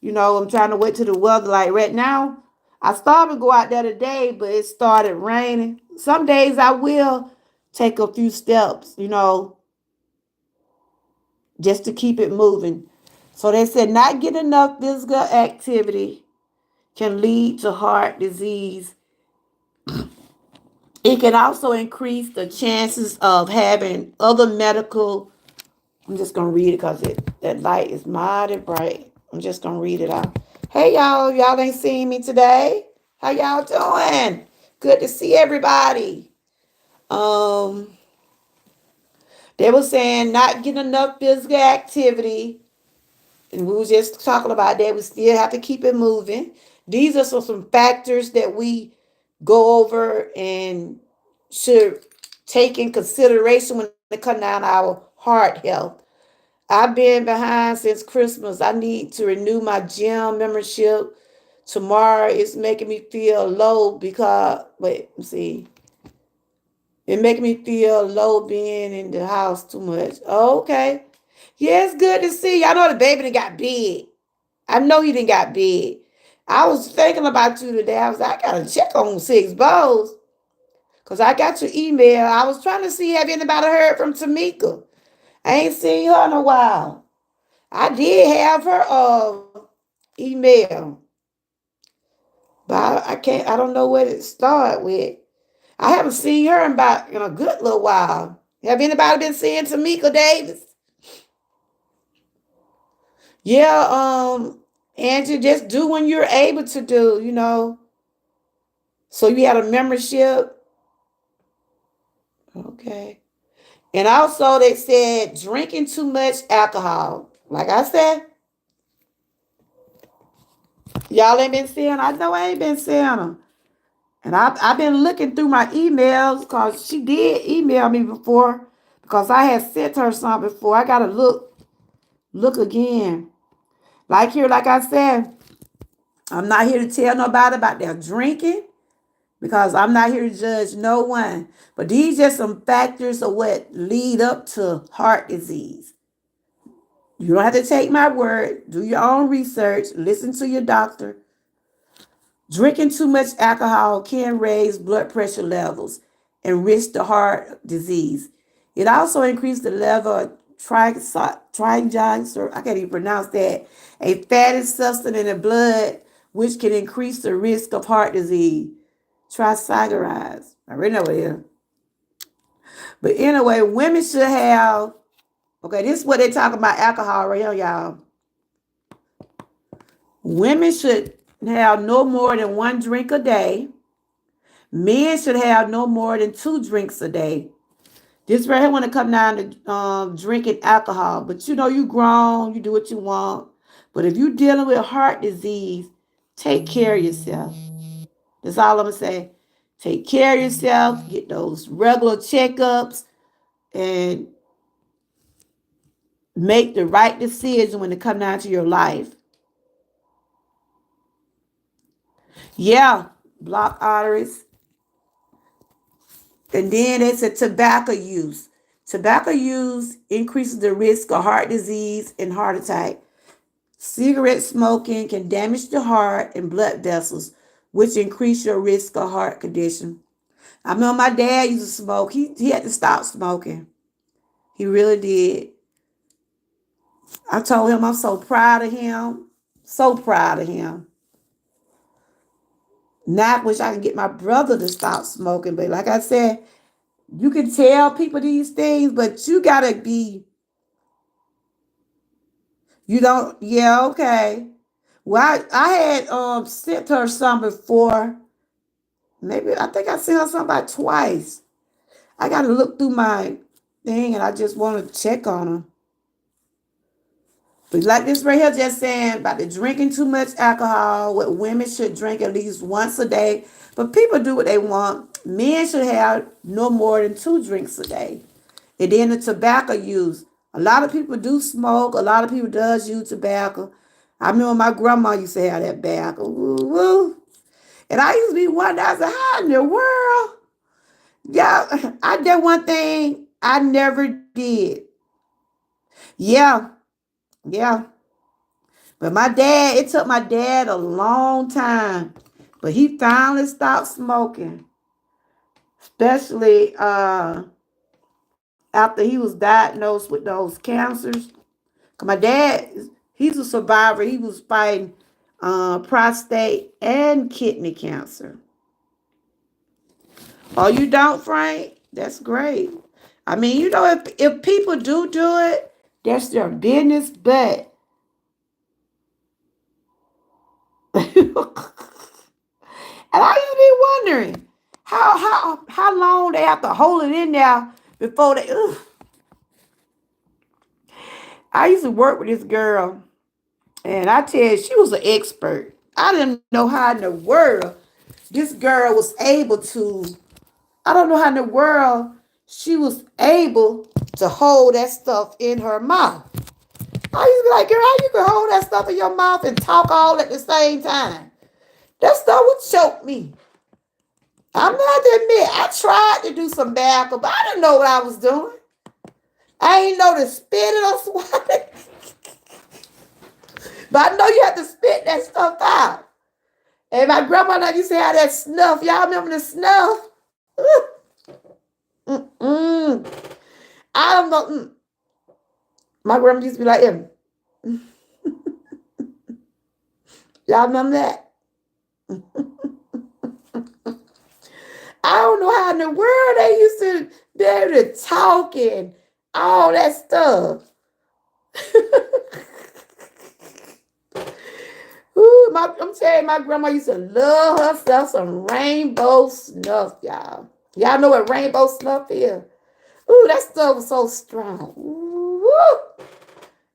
I'm trying to wait till the weather like right now. I started to go out there today, but it started raining. Some days I will take a few steps, just to keep it moving. So they said not getting enough physical activity can lead to heart disease. It can also increase the chances of having other medical. I'm just gonna read it because that light is mighty bright. I'm just gonna read it out. Hey y'all, y'all ain't seen me today. How y'all doing? Good to see everybody. Um, they were saying not getting enough physical activity And we were just talking about that. We still have to keep it moving. These are some factors that we go over and should take in consideration when it comes down to our heart health. I've been behind since Christmas. I need to renew my gym membership. Tomorrow is making me feel low because wait, let's see. It making me feel low being in the house too much. Okay. Yeah, it's good to see you. I know the baby done got big. I know he didn't got big. I was thinking about you today. I was like, I gotta check on Six Bows. Cause I got your email. I was trying to see have anybody heard from Tamika. I ain't seen her in a while. I did have her email, but I can't. I don't know what it started with. I haven't seen her in a good little while. Have anybody been seeing Tamika Davis? Yeah, Angie, just do when you're able to do. So you had a membership, okay. And also they said drinking too much alcohol. Like I said, y'all ain't been seeing. I know I ain't been seeing them. And I've been looking through my emails because she did email me before because I had sent her something before. I gotta look again. Like here, like I said, I'm not here to tell nobody about their drinking because I'm not here to judge no one. But these are some factors of what lead up to heart disease. You don't have to take my word. Do your own research. Listen to your doctor. Drinking too much alcohol can raise blood pressure levels and risk the heart disease. It also increases the level of triglycerides, I can't even pronounce that, a fatty substance in the blood, which can increase the risk of heart disease. Triglycerides. I already know what it is. But anyway, women should have, okay, this is what they talk about alcohol right here, y'all. Women should have no more than one drink a day. Men should have no more than 2 drinks a day. This right here when it come down to drinking alcohol. But you grown, you do what you want. But if you dealing with heart disease, take care of yourself. That's all I'm gonna say. Take care of yourself, get those regular checkups, and make the right decision when it come down to your life. Yeah, block arteries. And then it's a tobacco use. Tobacco use increases the risk of heart disease and heart attack. Cigarette smoking can damage the heart and blood vessels, which increase your risk of heart condition. I remember my dad used to smoke. He had to stop smoking. He really did. I told him I'm so proud of him. So proud of him. Now I wish I could get my brother to stop smoking. But like I said, you can tell people these things, but you gotta be, you don't, yeah, okay. Well, I had sent her some before. Maybe I think I sent her some about twice. I gotta look through my thing and I just want to check on her. But like this right here just saying about the drinking too much alcohol, what women should drink at least once a day. But people do what they want. Men should have no more than 2 drinks a day. And then the tobacco use. A lot of people do smoke. A lot of people does use tobacco. I remember my grandma used to have that tobacco. Woo, woo. And I used to be wondering, I said, how in the world? Yeah, I did one thing I never did. Yeah, yeah. But it took my dad a long time. But he finally stopped smoking. Especially after he was diagnosed with those cancers. 'Cause my dad, he's a survivor. He was fighting prostate and kidney cancer. Oh, you don't, Frank? That's great. I mean, if people do it, that's their business. But and I used to be wondering how long they have to hold it in there before they. Ugh. I used to work with this girl. And I tell you, she was an expert. I didn't know how in the world this girl was able to, I don't know how in the world she was able to hold that stuff in her mouth. I used to be like, girl, how you can hold that stuff in your mouth and talk all at the same time? That stuff would choke me. I'm not to admit, I tried to do some back, but I didn't know what I was doing. I ain't know to spit it or swallow it. But I know you have to spit that stuff out. And my grandma used to have that snuff. Y'all remember the snuff? Mm-mm. I don't know. My grandma used to be like, y'all remember that? I don't know how in the world they used to be able to talk and all that stuff. Ooh, I'm telling you, my grandma used to love herself some rainbow snuff, y'all. Y'all know what rainbow snuff is? Ooh, that stuff was so strong. Ooh.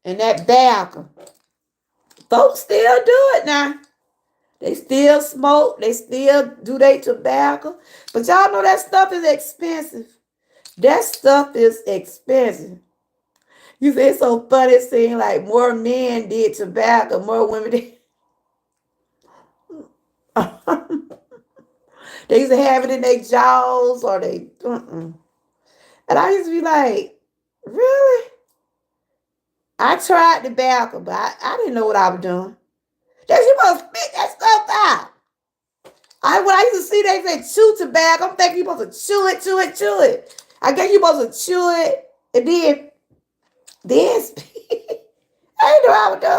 And that tobacco. Folks still do it now. They still smoke. They still do their tobacco. But y'all know that stuff is expensive. That stuff is expensive. You say it's so funny. It seems like more men did tobacco, more women did. They used to have it in their jaws or they. And I used to be like, really? I tried tobacco, but I didn't know what I was doing. They supposed to spit that stuff out. When I used to see they say chew tobacco, I'm thinking you supposed to chew it, chew it, chew it. I guess you supposed to chew it and then spit. I didn't know what I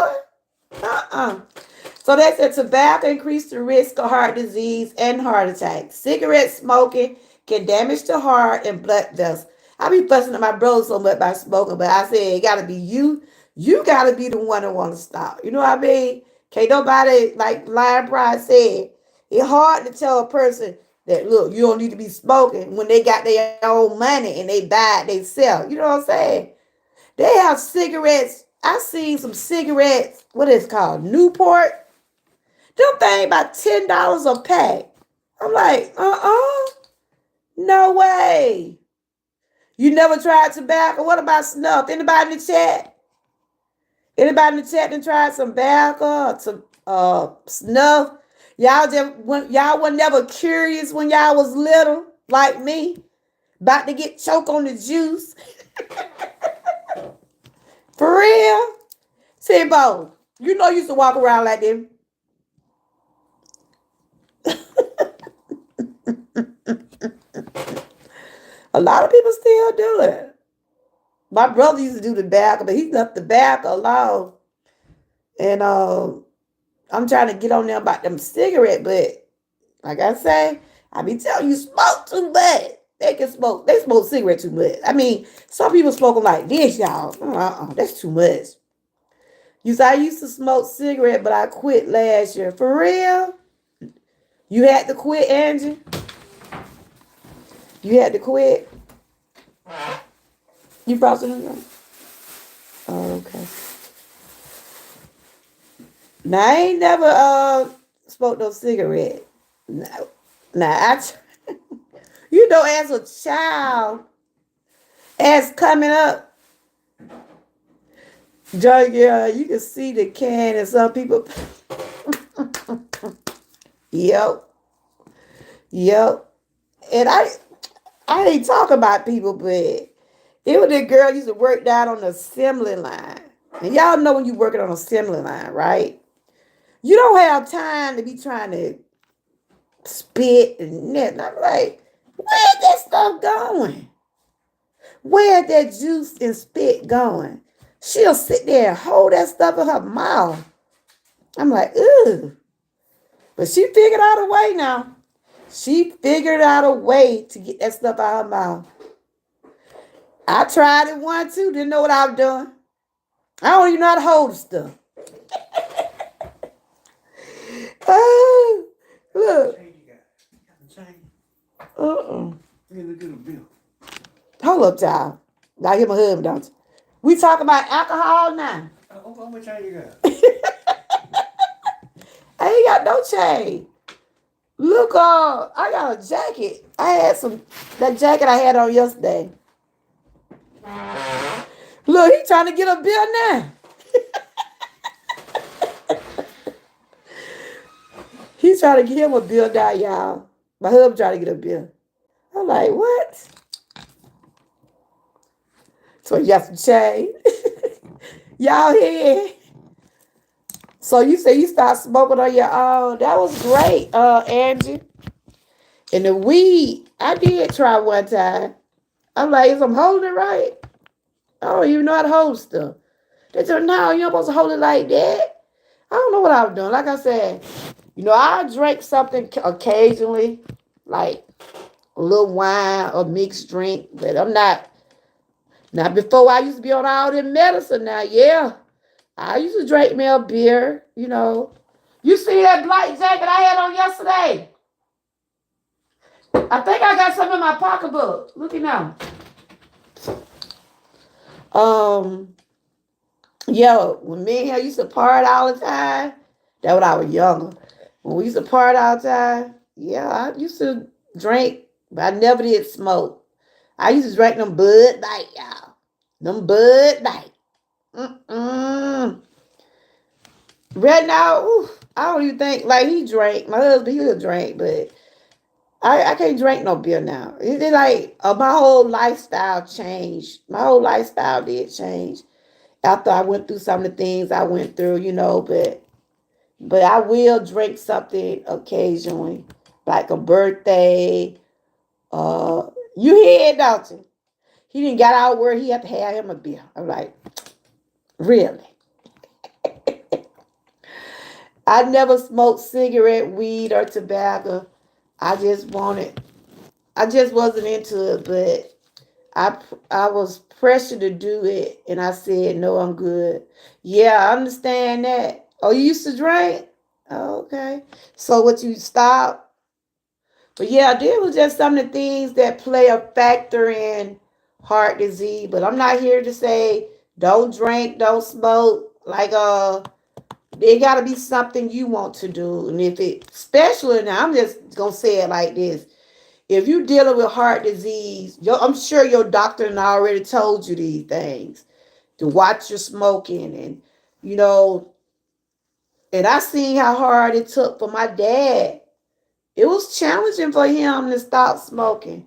was doing. So they said tobacco increased the risk of heart disease and heart attack. Cigarette smoking can damage the heart and blood vessels. I be fussing at my brother so much by smoking, but I said it gotta be you. You gotta be the one that want to stop. You know what I mean? Can't nobody, like Lion Pride said, it's hard to tell a person that look, you don't need to be smoking when they got their own money and they buy it, they sell. You know what I'm saying? They have cigarettes. I seen some cigarettes, what is it called? Newport. Them thing about $10 a pack. I'm like, no way. You never tried tobacco? What about snuff? Anybody in the chat? Anybody in the chat that tried some tobacco or some snuff? Y'all were never curious when y'all was little, like me, about to get choked on the juice. For real? See, Bo, you know you used to walk around like them. A lot of people still do it. My brother used to do the tobacco, but he left the tobacco alone. And I'm trying to get on there about them cigarette, but like I say, I be telling you, smoke too much. They smoke cigarette too much. I mean, some people smoke them like this, y'all. That's too much. I used to smoke cigarette, but I quit last year. For real? You had to quit, Angie? You had to quit? You brought something? Oh, okay. Now I ain't never smoked no cigarette. No. Now you know, as a child, as coming up, yeah, you can see the can and some people. Yep. And I ain't talking about people, but it was that girl used to work down on the assembly line. And y'all know when you working on an assembly line, right? You don't have time to be trying to spit and nothing. I'm like, where's that stuff going? Where's that juice and spit going? She'll sit there and hold that stuff in her mouth. I'm like, ugh. But she figured out a way now. She figured out a way to get that stuff out of her mouth. I tried it one too, didn't know what I was doing. I don't even know how to hold the stuff. Look. Hold up, child. I hear my husband, don't you? We talking about alcohol now. How much change you got? don't change. Look, I got a jacket. I had that jacket I had on yesterday. Look, he trying to get a bill now. He's trying to get him a bill now, y'all. My husband trying to get a bill. I'm like, what? So you have to change. Y'all here. So you say you start smoking on your own. That was great, Angie. And the weed, I did try one time. I'm like, is I'm holding it right? I don't even know how to hold stuff. They said, no, you're not supposed to hold it like that. I don't know what I was doing. Like I said, I drink something occasionally, like a little wine or mixed drink, but I'm not before I used to be on all this medicine now. Yeah, I used to drink me a beer. You see that black jacket I had on yesterday? I think I got some in my pocketbook. Look at now. Yo, when me and her used to party all the time, that when I was younger. When we used to party all the time, yeah, I used to drink, but I never did smoke. I used to drink them Bud Light, y'all. Them Bud Light. Mm-mm. Right now, I don't even think, like he drank. My husband, he would drink, but I can't drink no beer now. It's like my whole lifestyle changed. My whole lifestyle did change after I went through some of the things I went through, but I will drink something occasionally, like a birthday. You hear it, don't you? He didn't get out where he had to have him a beer. I'm like, really? I never smoked cigarette, weed, or tobacco. I just wanted. I just wasn't into it, but I was pressured to do it, and I said, no, I'm good. Yeah, I understand that. Oh, you used to drink? Oh, okay. So what, you stopped? But yeah, there was just some of the things that play a factor in heart disease. But I'm not here to say don't drink, don't smoke. Like it gotta be something you want to do. And if it, especially now, I'm just gonna say it like this. If you're dealing with heart disease, I'm sure your doctor already told you these things to watch your smoking, and you know, and I seen how hard it took for my dad. It was challenging for him to stop smoking.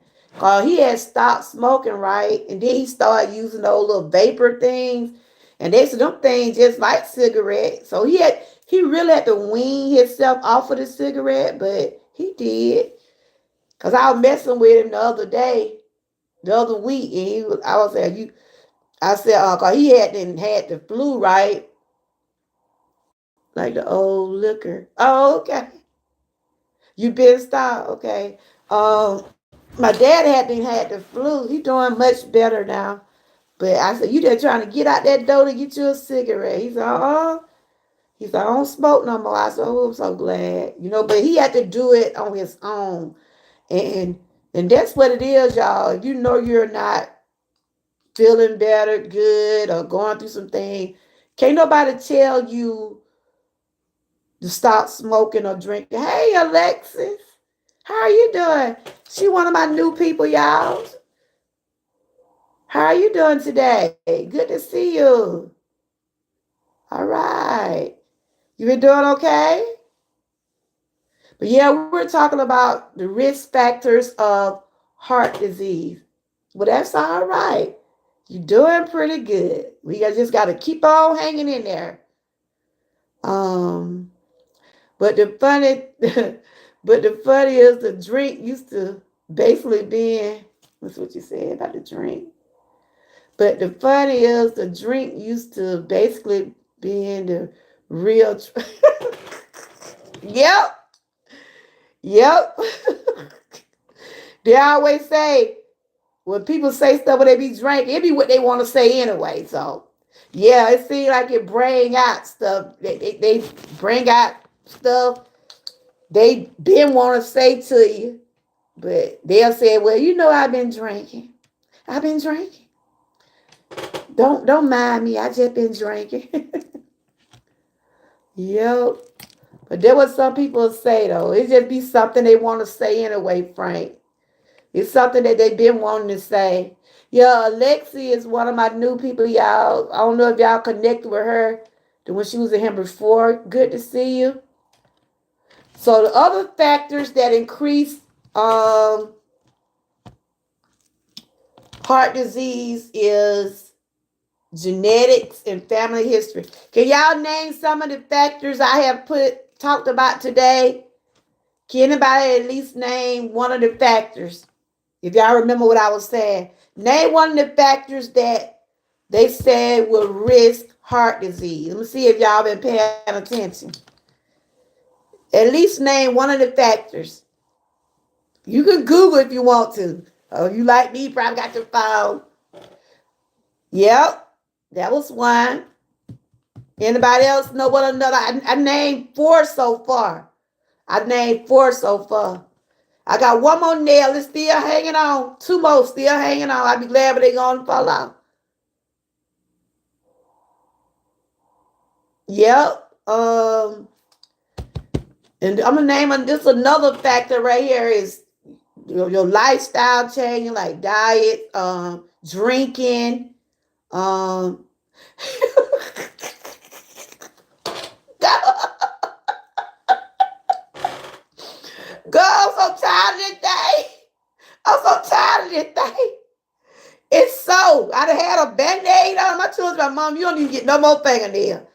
He had stopped smoking, right? And then he started using those little vapor things. And they said them things just like cigarettes. So he really had to wean himself off of the cigarette, but he did. Cause I was messing with him the other week, and I was saying, cause he had the flu, right? Like the old liquor. Oh, okay. You been stopped, okay. Um, my dad had the flu. He doing much better now. But I said, you just trying to get out that door to get you a cigarette. He said, He said, I don't smoke no more. I said, oh, I'm so glad. But he had to do it on his own. And and that's what it is, y'all. If you know you're not feeling better, good, or going through some things, can't nobody tell you to stop smoking or drinking. Hey, Alexis, how are you doing? She one of my new people, y'all. How are you doing today? Good to see you. All right. You been doing okay? But yeah, we're talking about the risk factors of heart disease. Well, that's all right. You're doing pretty good. We just got to keep on hanging in there. Um, but the funny, but the funny is the drink used to basically being. That's what you said about the drink. But the funny is the drink used to basically being the real. Yep, yep. They always say when people say stuff when they be drinking, it be what they want to say anyway. So yeah, it seems like it bring out stuff. They bring out stuff they didn't want to say to you, but they'll say, "Well, I've been drinking. I've been drinking. Don't mind me. I just been drinking." Yep. But there was some people say though, it just be something they want to say anyway, Frank. It's something that they've been wanting to say. Yeah, Alexi is one of my new people, y'all. I don't know if y'all connected with her when she was in here before. Good to see you. So the other factors that increase heart disease is genetics and family history. Can y'all name some of the factors I have talked about today? Can anybody at least name one of the factors? If y'all remember what I was saying, name one of the factors that they said will risk heart disease. Let me see if y'all been paying attention. At least name one of the factors. You can Google if you want to. Oh, you like me, probably got your phone. Yep, that was one. Anybody else know what another? I named four so far. I named four so far. I got one more nail. It's still hanging on. Two more still hanging on. I'll be glad when they gonna fall out. Yep. And I'm gonna name this another factor right here is your lifestyle changing, like diet, drinking, um. Girl, I'm so tired of this day. I'm so tired of this day. It's so. I done had a band-aid on my children. My mom, you don't even get no more fingernail.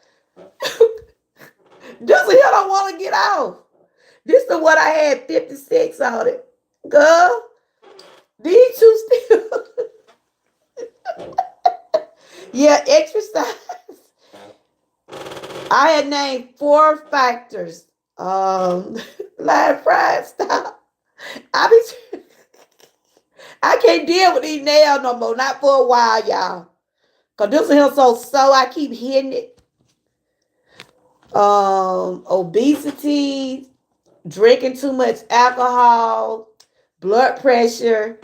This here don't want to get off. This is what I had 56 on it. Girl, these two still. Yeah, exercise. I had named four factors. Line fried stop. I I can't deal with these nails no more. Not for a while, y'all. Cause this here so I keep hitting it. Obesity, drinking too much alcohol, blood pressure,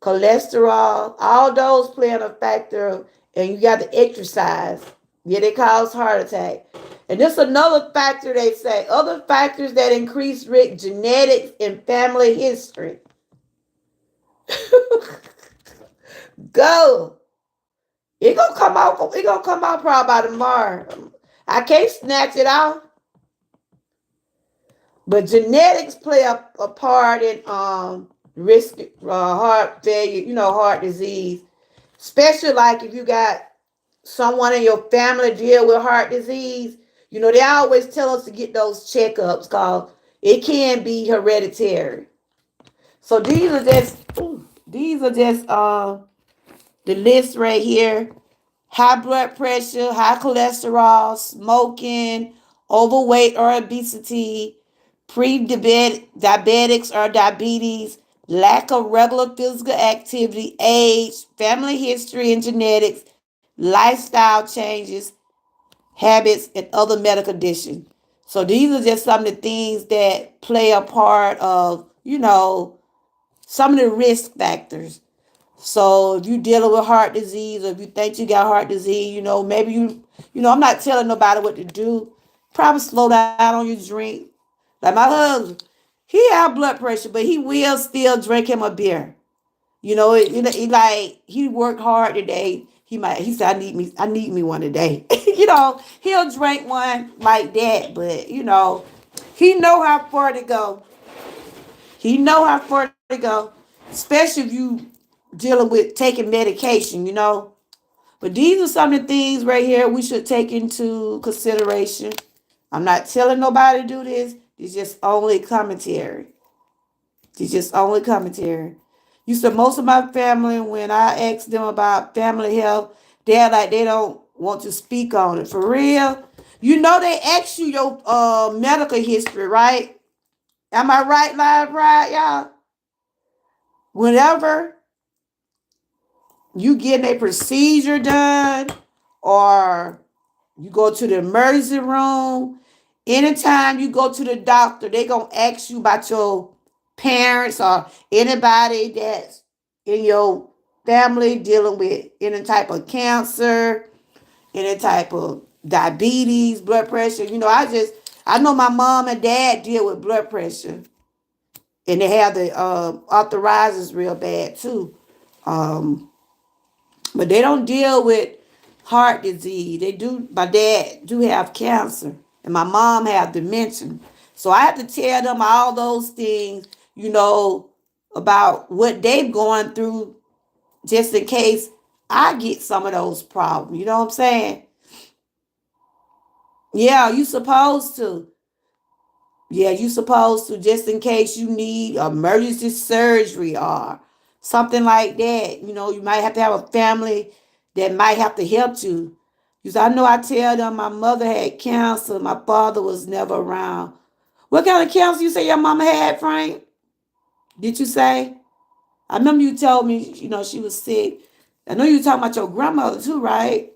cholesterol, all those playing a factor, and you got to exercise. Yeah, they cause heart attack. And this is another factor they say. Other factors that increase risk, genetics and family history. Go. It gonna come out. It gonna come out probably by tomorrow. I can't snatch it out. But genetics play a part in risk heart failure, heart disease. Especially like if you got someone in your family deal with heart disease, they always tell us to get those checkups called it can be hereditary. So these are just the list right here. High blood pressure, high cholesterol, smoking, overweight or obesity, pre-diabetics or diabetes, lack of regular physical activity, age, family history and genetics, lifestyle changes, habits, and other medical conditions. So these are just some of the things that play a part of, some of the risk factors. So if you're dealing with heart disease or if you think you got heart disease, maybe I'm not telling nobody what to do. Probably slow down on your drink. Like my husband, he have blood pressure, but he will still drink him a beer. He worked hard today. He said I need me one today. He'll drink one like that, but he know how far to go. He know how far to go, especially if you dealing with taking medication. But these are some of the things right here we should take into consideration. I'm not telling nobody to do this. It's just only commentary. It's just only commentary. You said most of my family, when I ask them about family health, they're like they don't want to speak on it. For real. They ask you your medical history, right? Am I right, live right, y'all? Whenever you getting a procedure done or you go to the emergency room, anytime you go to the doctor, they going to ask you about your parents or anybody that's in your family dealing with any type of cancer, any type of diabetes, blood pressure. I know my mom and dad deal with blood pressure, and they have the arthritis real bad too. Um, but they don't deal with heart disease. They do. My dad do have cancer, and my mom have dementia. So I have to tell them all those things, about what they've gone through, just in case I get some of those problems. You know what I'm saying? Yeah, you supposed to. Yeah, you supposed to, just in case you need emergency surgery or something like that. You might have to have a family that might have to help you. Because I know I tell them my mother had cancer, my father was never around. What kind of cancer you say your mama had, Frank? Did you say? I remember you told me, she was sick. I know you were talking about your grandmother too, right?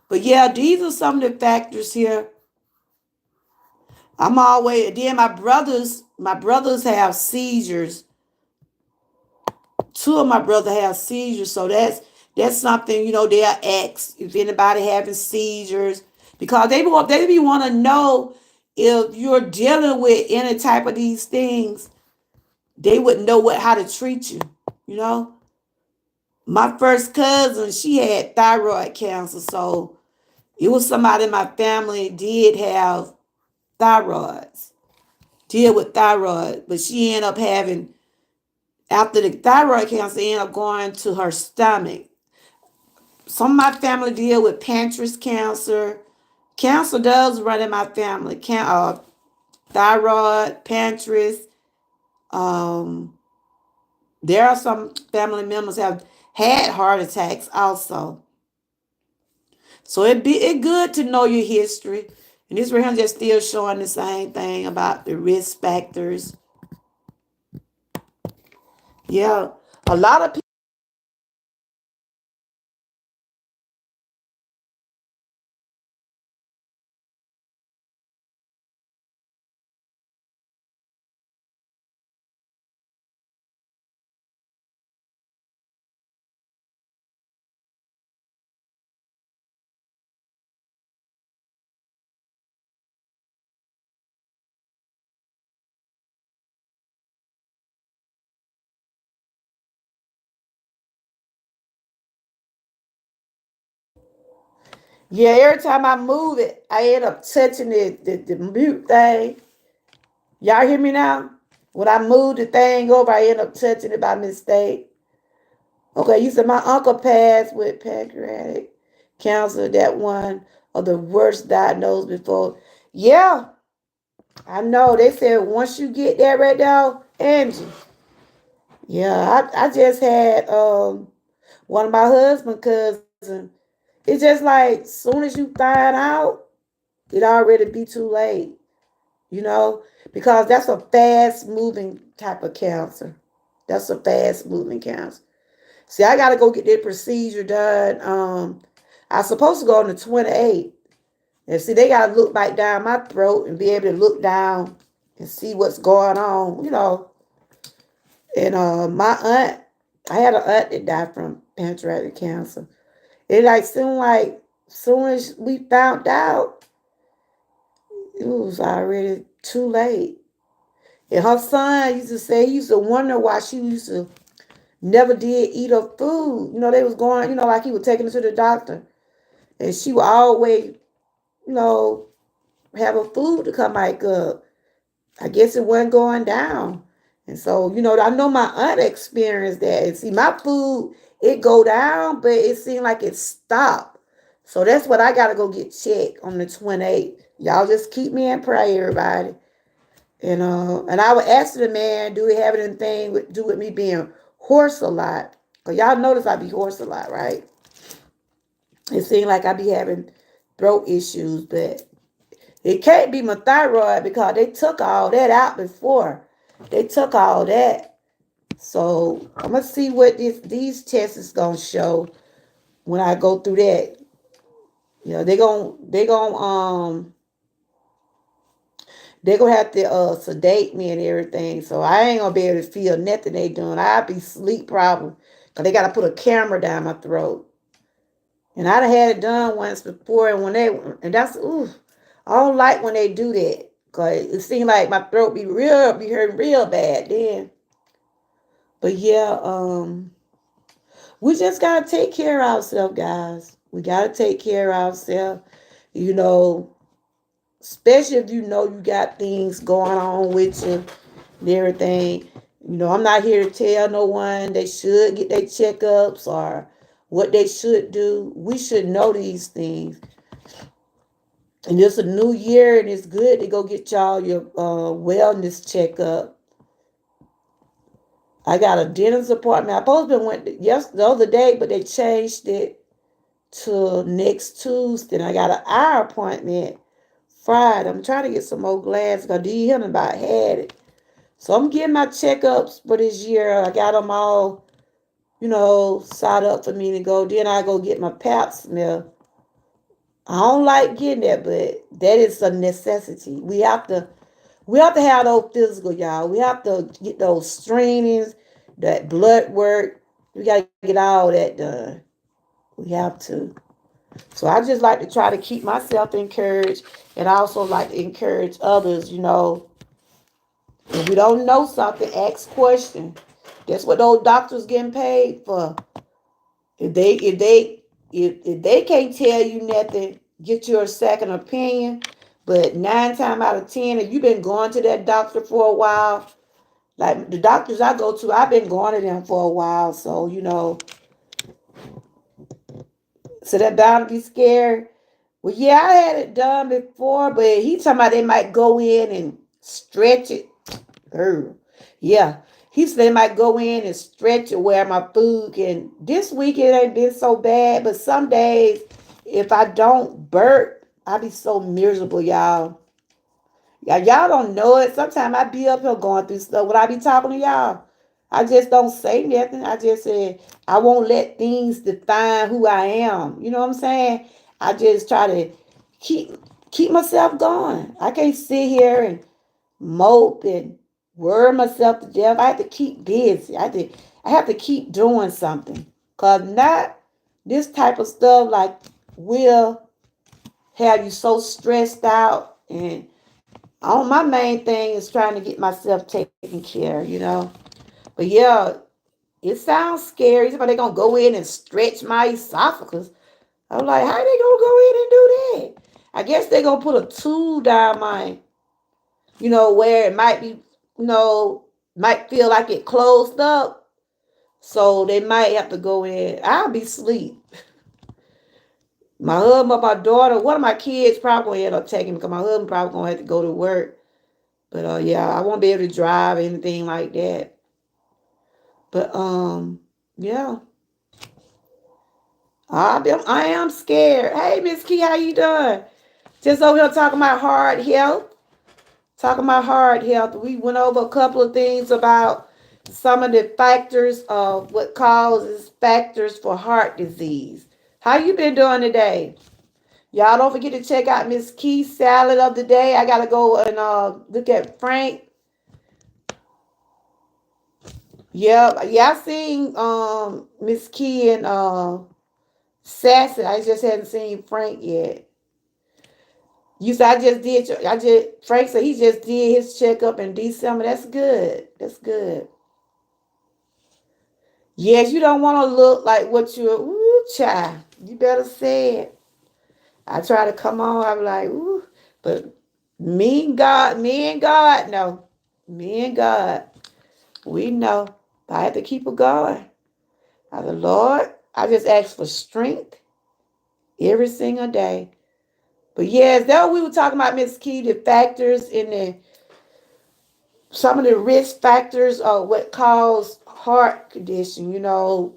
But yeah, these are some of the factors here. I'm always then my brothers have seizures. Two of my brothers have seizures, so that's something, they'll ask if anybody having seizures, because they be want to know if you're dealing with any type of these things. They wouldn't know how to treat you. You know, my first cousin, she had thyroid cancer, so it was somebody in my family did have thyroids, deal with thyroid, but she ended up having, after the thyroid cancer, ended up going to her stomach. Some of my family deal with pancreas cancer. Cancer does run in my family. Thyroid, pancreas. Um, there are some family members have had heart attacks also. So it good to know your history. And this right here just still showing the same thing about the risk factors. Yeah, a lot of people. Yeah, every time I move it, I end up touching the mute thing. Y'all hear me now? When I move the thing over, I end up touching it by mistake. Okay, you said my uncle passed with pancreatic cancer, that one of the worst diagnosed before. Yeah, I know. They said once you get that right now, Angie. Yeah, I just had one of my husband cousin. It's just like soon as you find out, it already be too late. You know, because that's a fast moving type of cancer. That's a fast moving cancer. See, I gotta go get that procedure done. I supposed to go on the 28th. And see, they gotta look back down my throat and be able to look down and see what's going on. And my aunt, I had an aunt that died from pancreatic cancer. It soon as we found out, it was already too late. And her son used to say he used to wonder why she used to never did eat her food. They was going, like he was taking her to the doctor. And she would always, you know, have her food to come back up. I guess it wasn't going down. And so, I know my aunt experienced that. And see, my food, it go down, but it seemed like it stopped. So that's what I got to go get checked on the 28th. Y'all just keep me in prayer, everybody. And I would ask the man, do he have anything to do with me being hoarse a lot? Because y'all notice I be hoarse a lot, right? It seems like I be having throat issues, but it can't be my thyroid because they took all that out before. They took all that. So I'm gonna see what these tests is gonna show when I go through that. They gonna have to sedate me and everything. So I ain't gonna be able to feel nothing they doing. I'll be sleep problem because they gotta put a camera down my throat. And I done had it done once before, and that's ooh, I don't like when they do that. Cause it seemed like my throat be hurting real bad then. But yeah, we just gotta take care of ourselves, guys. We gotta take care of ourselves. You know, especially if you know you got things going on with you and everything. You know, I'm not here to tell no one they should get their checkups or what they should do. We should know these things. And it's a new year, and it's good to go get y'all your wellness checkup. I got a dentist appointment. I supposed to went the other day, but they changed it to next Tuesday. And I got an eye appointment Friday. I'm trying to get some more glasses because D him about had it. So I'm getting my checkups for this year. I got them all, signed up for me to go. Then I go get my pap smear. I don't like getting that, but that is a necessity. We have to have those physical, y'all. We have to get those screenings, that blood work. We got to get all that done. We have to. So I just like to try to keep myself encouraged, and I also like to encourage others. If you don't know something, ask questions. That's what those doctors getting paid for. If they can't tell you nothing, get your second opinion. But 9 times out of 10, if you've been going to that doctor for a while, like the doctors I go to, I've been going to them for a while. So that bound to be scared. Well, yeah, I had it done before, but he talking about they might go in and stretch it. Girl. Yeah. He said they might go in and stretch it where my food can. This week it ain't been so bad, but some days if I don't burp, I be so miserable, y'all. Y'all don't know it. Sometimes I be up here going through stuff. When I be talking to y'all, I just don't say nothing. I just say I won't let things define who I am. You know what I'm saying? I just try to keep keep myself going. I can't sit here and mope and worry myself to death. I have to keep busy. I have to keep doing something. Cause not this type of stuff like will have you so stressed out. And all my main thing is trying to get myself taken care. But yeah, it sounds scary. Somebody gonna go in and stretch my esophagus. I'm like, how they gonna go in and do that? I guess they gonna put a tool down my, where it might be, might feel like it closed up. So they might have to go in. I'll be asleep. My husband, my daughter, one of my kids probably gonna end up taking me because my husband probably gonna have to go to work. But yeah, I won't be able to drive or anything like that. But yeah, I am scared. Hey, Miss Key, how you doing? Just over here talking about heart health. Talking about heart health. We went over a couple of things about some of the factors of what causes factors for heart disease. How you been doing today? Y'all don't forget to check out Miss Key's salad of the day. I gotta go and look at Frank. Yeah, I seen Miss Key and Sassy. I just hadn't seen Frank yet. You said Frank said he just did his checkup in December. That's good. That's good. Yes, you don't want to look like what you're, ooh, child. You better say it. I try to come on, I'm like, ooh, but me and God, no. Me and God, we know. I have to keep it going. I said, Lord, I just ask for strength every single day. But yes, that what we were talking about, Miss Key, the factors in the some of the risk factors are what cause heart condition.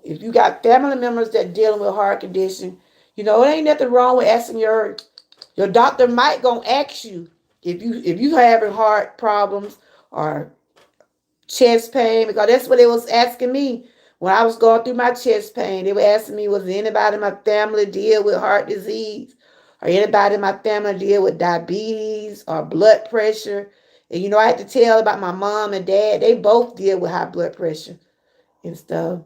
If you got family members that dealing with heart condition, it ain't nothing wrong with asking your doctor might gonna ask you if you having heart problems or chest pain, because that's what they was asking me when I was going through my chest pain. They were asking me, was anybody in my family deal with heart disease, or anybody in my family deal with diabetes or blood pressure? And I had to tell about my mom and dad. They both deal with high blood pressure and stuff.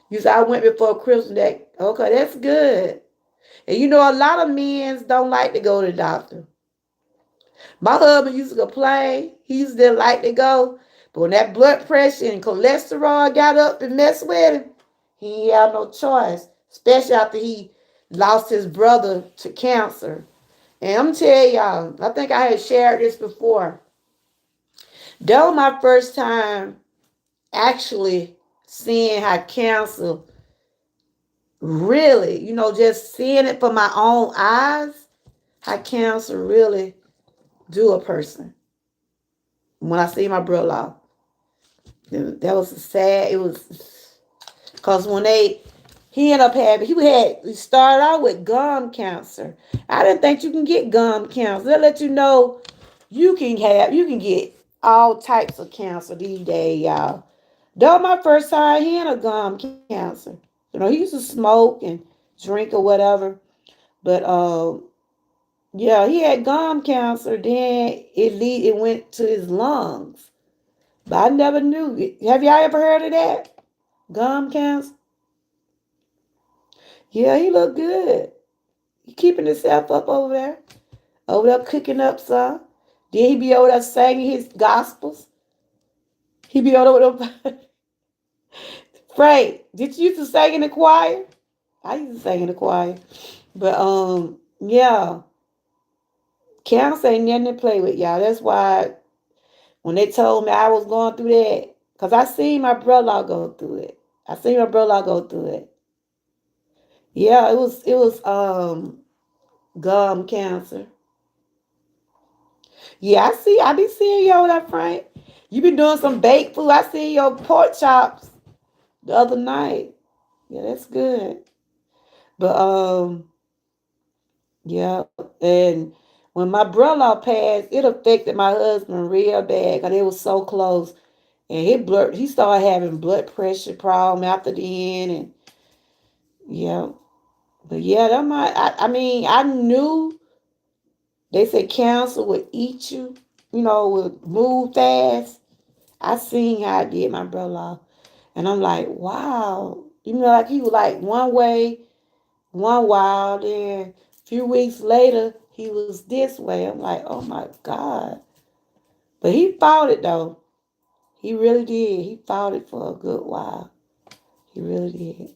You said I went before Christmas. Okay, that's good. And a lot of men don't like to go to the doctor. My husband used to complain. He used to like to go. But when that blood pressure and cholesterol got up and messed with him, he ain't had no choice. Especially after he lost his brother to cancer. And I'm telling y'all, I think I had shared this before. That was my first time actually seeing how cancer really, just seeing it for my own eyes, how cancer really do a person. When I see my brother, that was sad. It was because when he ended up having, he started out with gum cancer. I didn't think you can get gum cancer. They let you know you can get all types of cancer these days, y'all. That was my first time hearing of gum cancer. He used to smoke and drink or whatever. But yeah, he had gum cancer. Then it went to his lungs. But I never knew. Have y'all ever heard of that? Gum cancer? Yeah, he looked good. He keeping himself up over there cooking up some. Then he be over there singing his gospels. He be over there. Frank, did you used to sing in the choir? I used to sing in the choir. But yeah, cancer ain't nothing to play with, y'all. That's why when they told me I was going through that, because I seen my brother go through it. I seen my brother go through it. Yeah, it was gum cancer. Yeah, I be seeing you over there, Frank. You been doing some baked food. I seen your pork chops the other night. Yeah, that's good. But yeah, and when my brother passed, it affected my husband real bad because it was so close. And he started having blood pressure problem after the end, and yeah. But yeah, I mean, I knew they said cancer would eat you, would move fast. I seen how it did my brother. And I'm like, wow. Like he was like one way, one while, then a few weeks later, he was this way. I'm like, oh my God. But he fought it though. He really did. He fought it for a good while. He really did.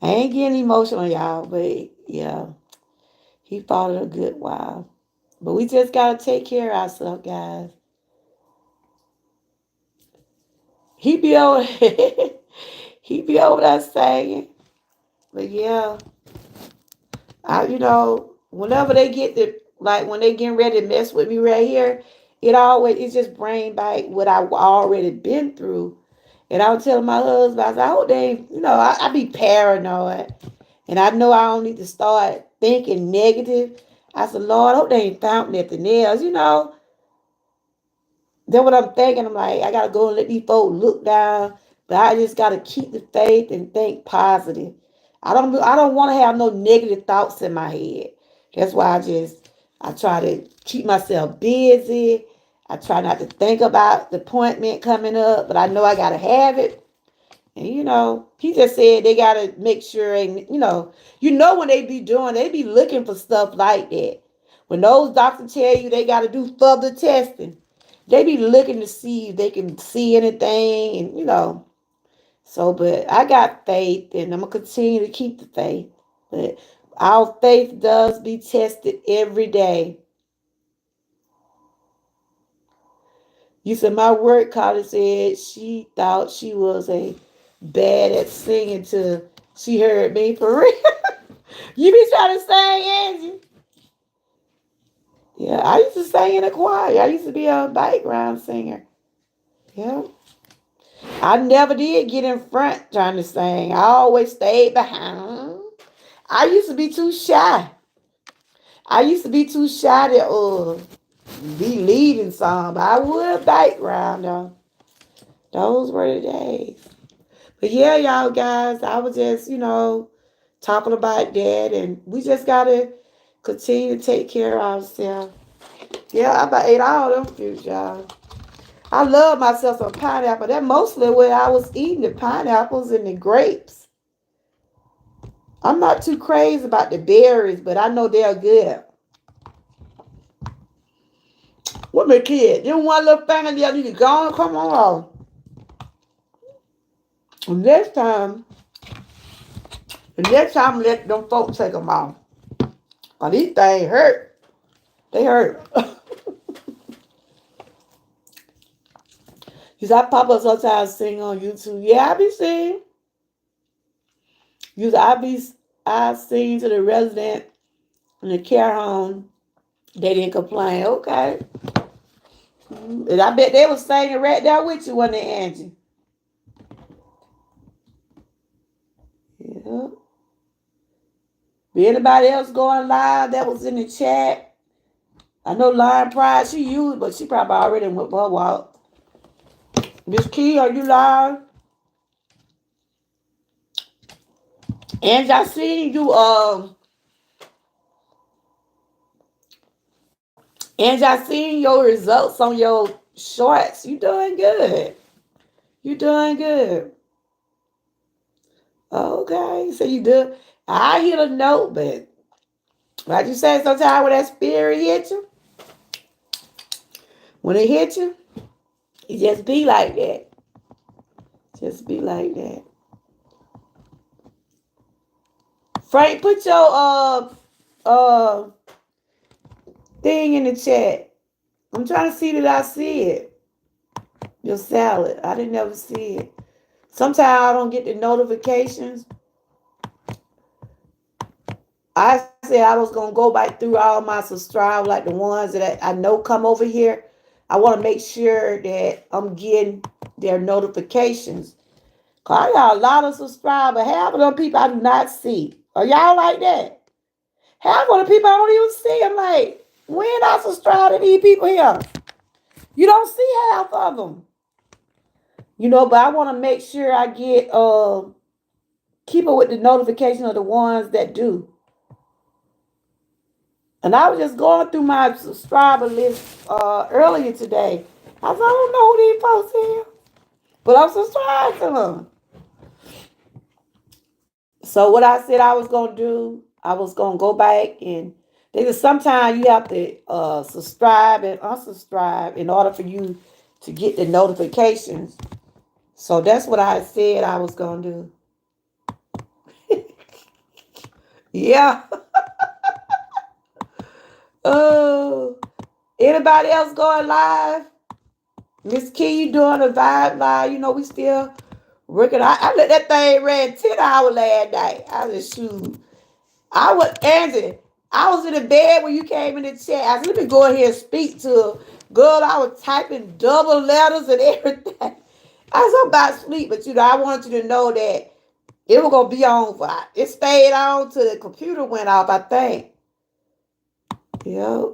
I ain't getting emotional, y'all, but yeah, he fought it a good while. But we just gotta take care of ourselves, guys. He be over, he be over there saying, but yeah, whenever they get like when they getting ready to mess with me right here, it just bring back what I've already been through. And I was telling my husband, I was like, oh, I be paranoid. And I know I don't need to start thinking negative. I said, Lord, I hope they ain't found nothing else. Then what I'm thinking, I'm like, I gotta go and let these folks look down, but I just gotta keep the faith and think positive. I don't want to have no negative thoughts in my head. That's why I try to keep myself busy. I try not to think about the appointment coming up, but I know I gotta have it. And he just said they gotta make sure, and when they be looking for stuff like that. When those doctors tell you they gotta do further testing, they be looking to see if they can see anything, and So, but I got faith, and I'm gonna continue to keep the faith. But our faith does be tested every day. You said my work colleague said she thought she was a bad at singing till she heard me for real. You be trying to sing, Angie. Yeah, I used to sing in a choir. I used to be a background singer. Yeah. I never did get in front trying to sing. I always stayed behind. I used to be too shy. I used to be too shy to be leading some. But I would background though. Those were the days. But yeah, y'all guys, I was just, talking about that, and we just gotta continue to take care of ourselves. Yeah, I about ate all them fruits, y'all. I love myself some pineapple. That mostly where I was eating the pineapples and the grapes. I'm not too crazy about the berries, but I know they're good. What my kid? You want little finger there, you can go and come on off. Next time, let them folks take them off. Oh, these things hurt. They hurt. Because I pop up sometimes sing on YouTube. Yeah, I be singing. Because I sing to the resident in the care home. They didn't complain. Okay. And I bet they was singing right there with you, wasn't they, Angie? Yeah. Be anybody else going live that was in the chat? I know Lion Pride, she used, but she probably already went for her walk. Miss Key, are you live? And I seen you, and I seen your results on your shorts. You doing good. You doing good. Okay, so you do. I hit a note, but like you said, sometimes when that spirit hit you, when it hit you, it just be like that. Just be like that. Frank, put your thing in the chat. I'm trying to see that I see it. Your salad. I didn't ever see it. Sometimes I don't get the notifications. I said I was gonna go back through all my subscribers, like the ones that I know come over here. I want to make sure that I'm getting their notifications. Cause I got a lot of subscribers. Half of them people I do not see. Are y'all like that? Half of the people I don't even see. I'm like, when I subscribe to these people here? You don't see half of them. But I want to make sure I get keep it with the notification of the ones that do. And I was just going through my subscriber list earlier today. I said, I don't know who these folks are, but I'm subscribed to them. So what I said I was going to do, I was going to go back and sometimes you have to subscribe and unsubscribe in order for you to get the notifications. So that's what I said I was going to do. Yeah. Oh, anybody else going live? Miss Key, you doing a vibe live? We still working. I let that thing ran 10 hours last night. I was shoot. Angie, I was in the bed when you came in the chat. I said, let me go ahead and speak to her. Girl, I was typing double letters and everything. I was about to sleep, but I wanted you to know that it was gonna be on. It stayed on till the computer went off, I think. Yeah.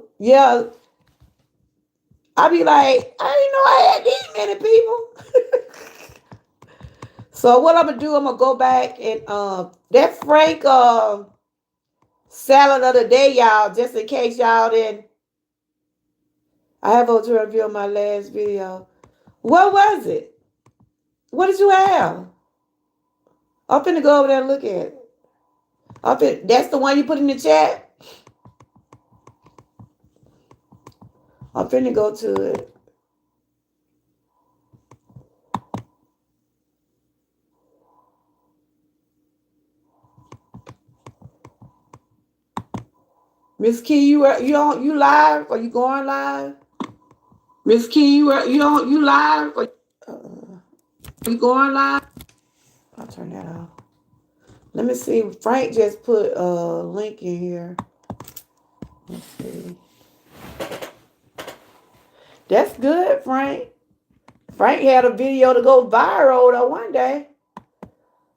I be like, I didn't know I had these many people. So what I'm gonna do? I'm gonna go back and that Frank salad of the day, y'all. Just in case y'all didn't. I have to review my last video. What was it? What did you have? I'm finna go over there and look at it. That's the one you put in the chat. I'm finna go to it. Miss Key, you live? Are you going live? Miss Key, you live? Are you going live? I'll turn that off. Let me see. Frank just put a link in here. Let's see. That's good, Frank. Frank had a video to go viral though one day.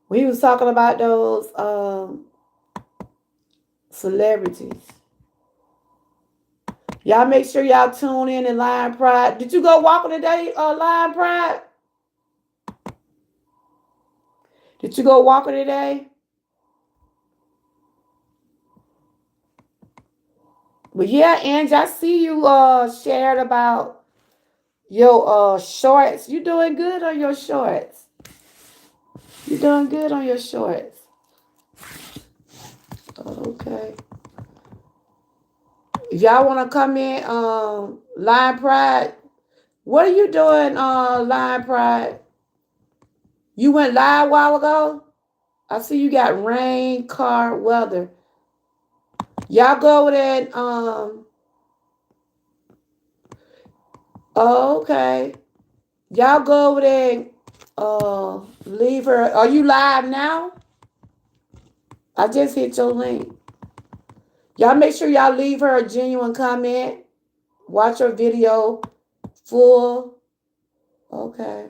We was talking about those celebrities. Y'all make sure y'all tune in Lion Pride. Did you go walking today, Lion Pride? Did you go walking today? But yeah, Angie, I see you shared about your shorts. You doing good on your shorts. You doing good on your shorts. Okay. If y'all want to come in, Lion Pride. What are you doing, Lion Pride? You went live a while ago? I see you got rain, car, weather. Y'all go over there and, oh, okay. Y'all go over there and leave her. Are you live now? I just hit your link. Y'all make sure y'all leave her a genuine comment. Watch her video full. Okay.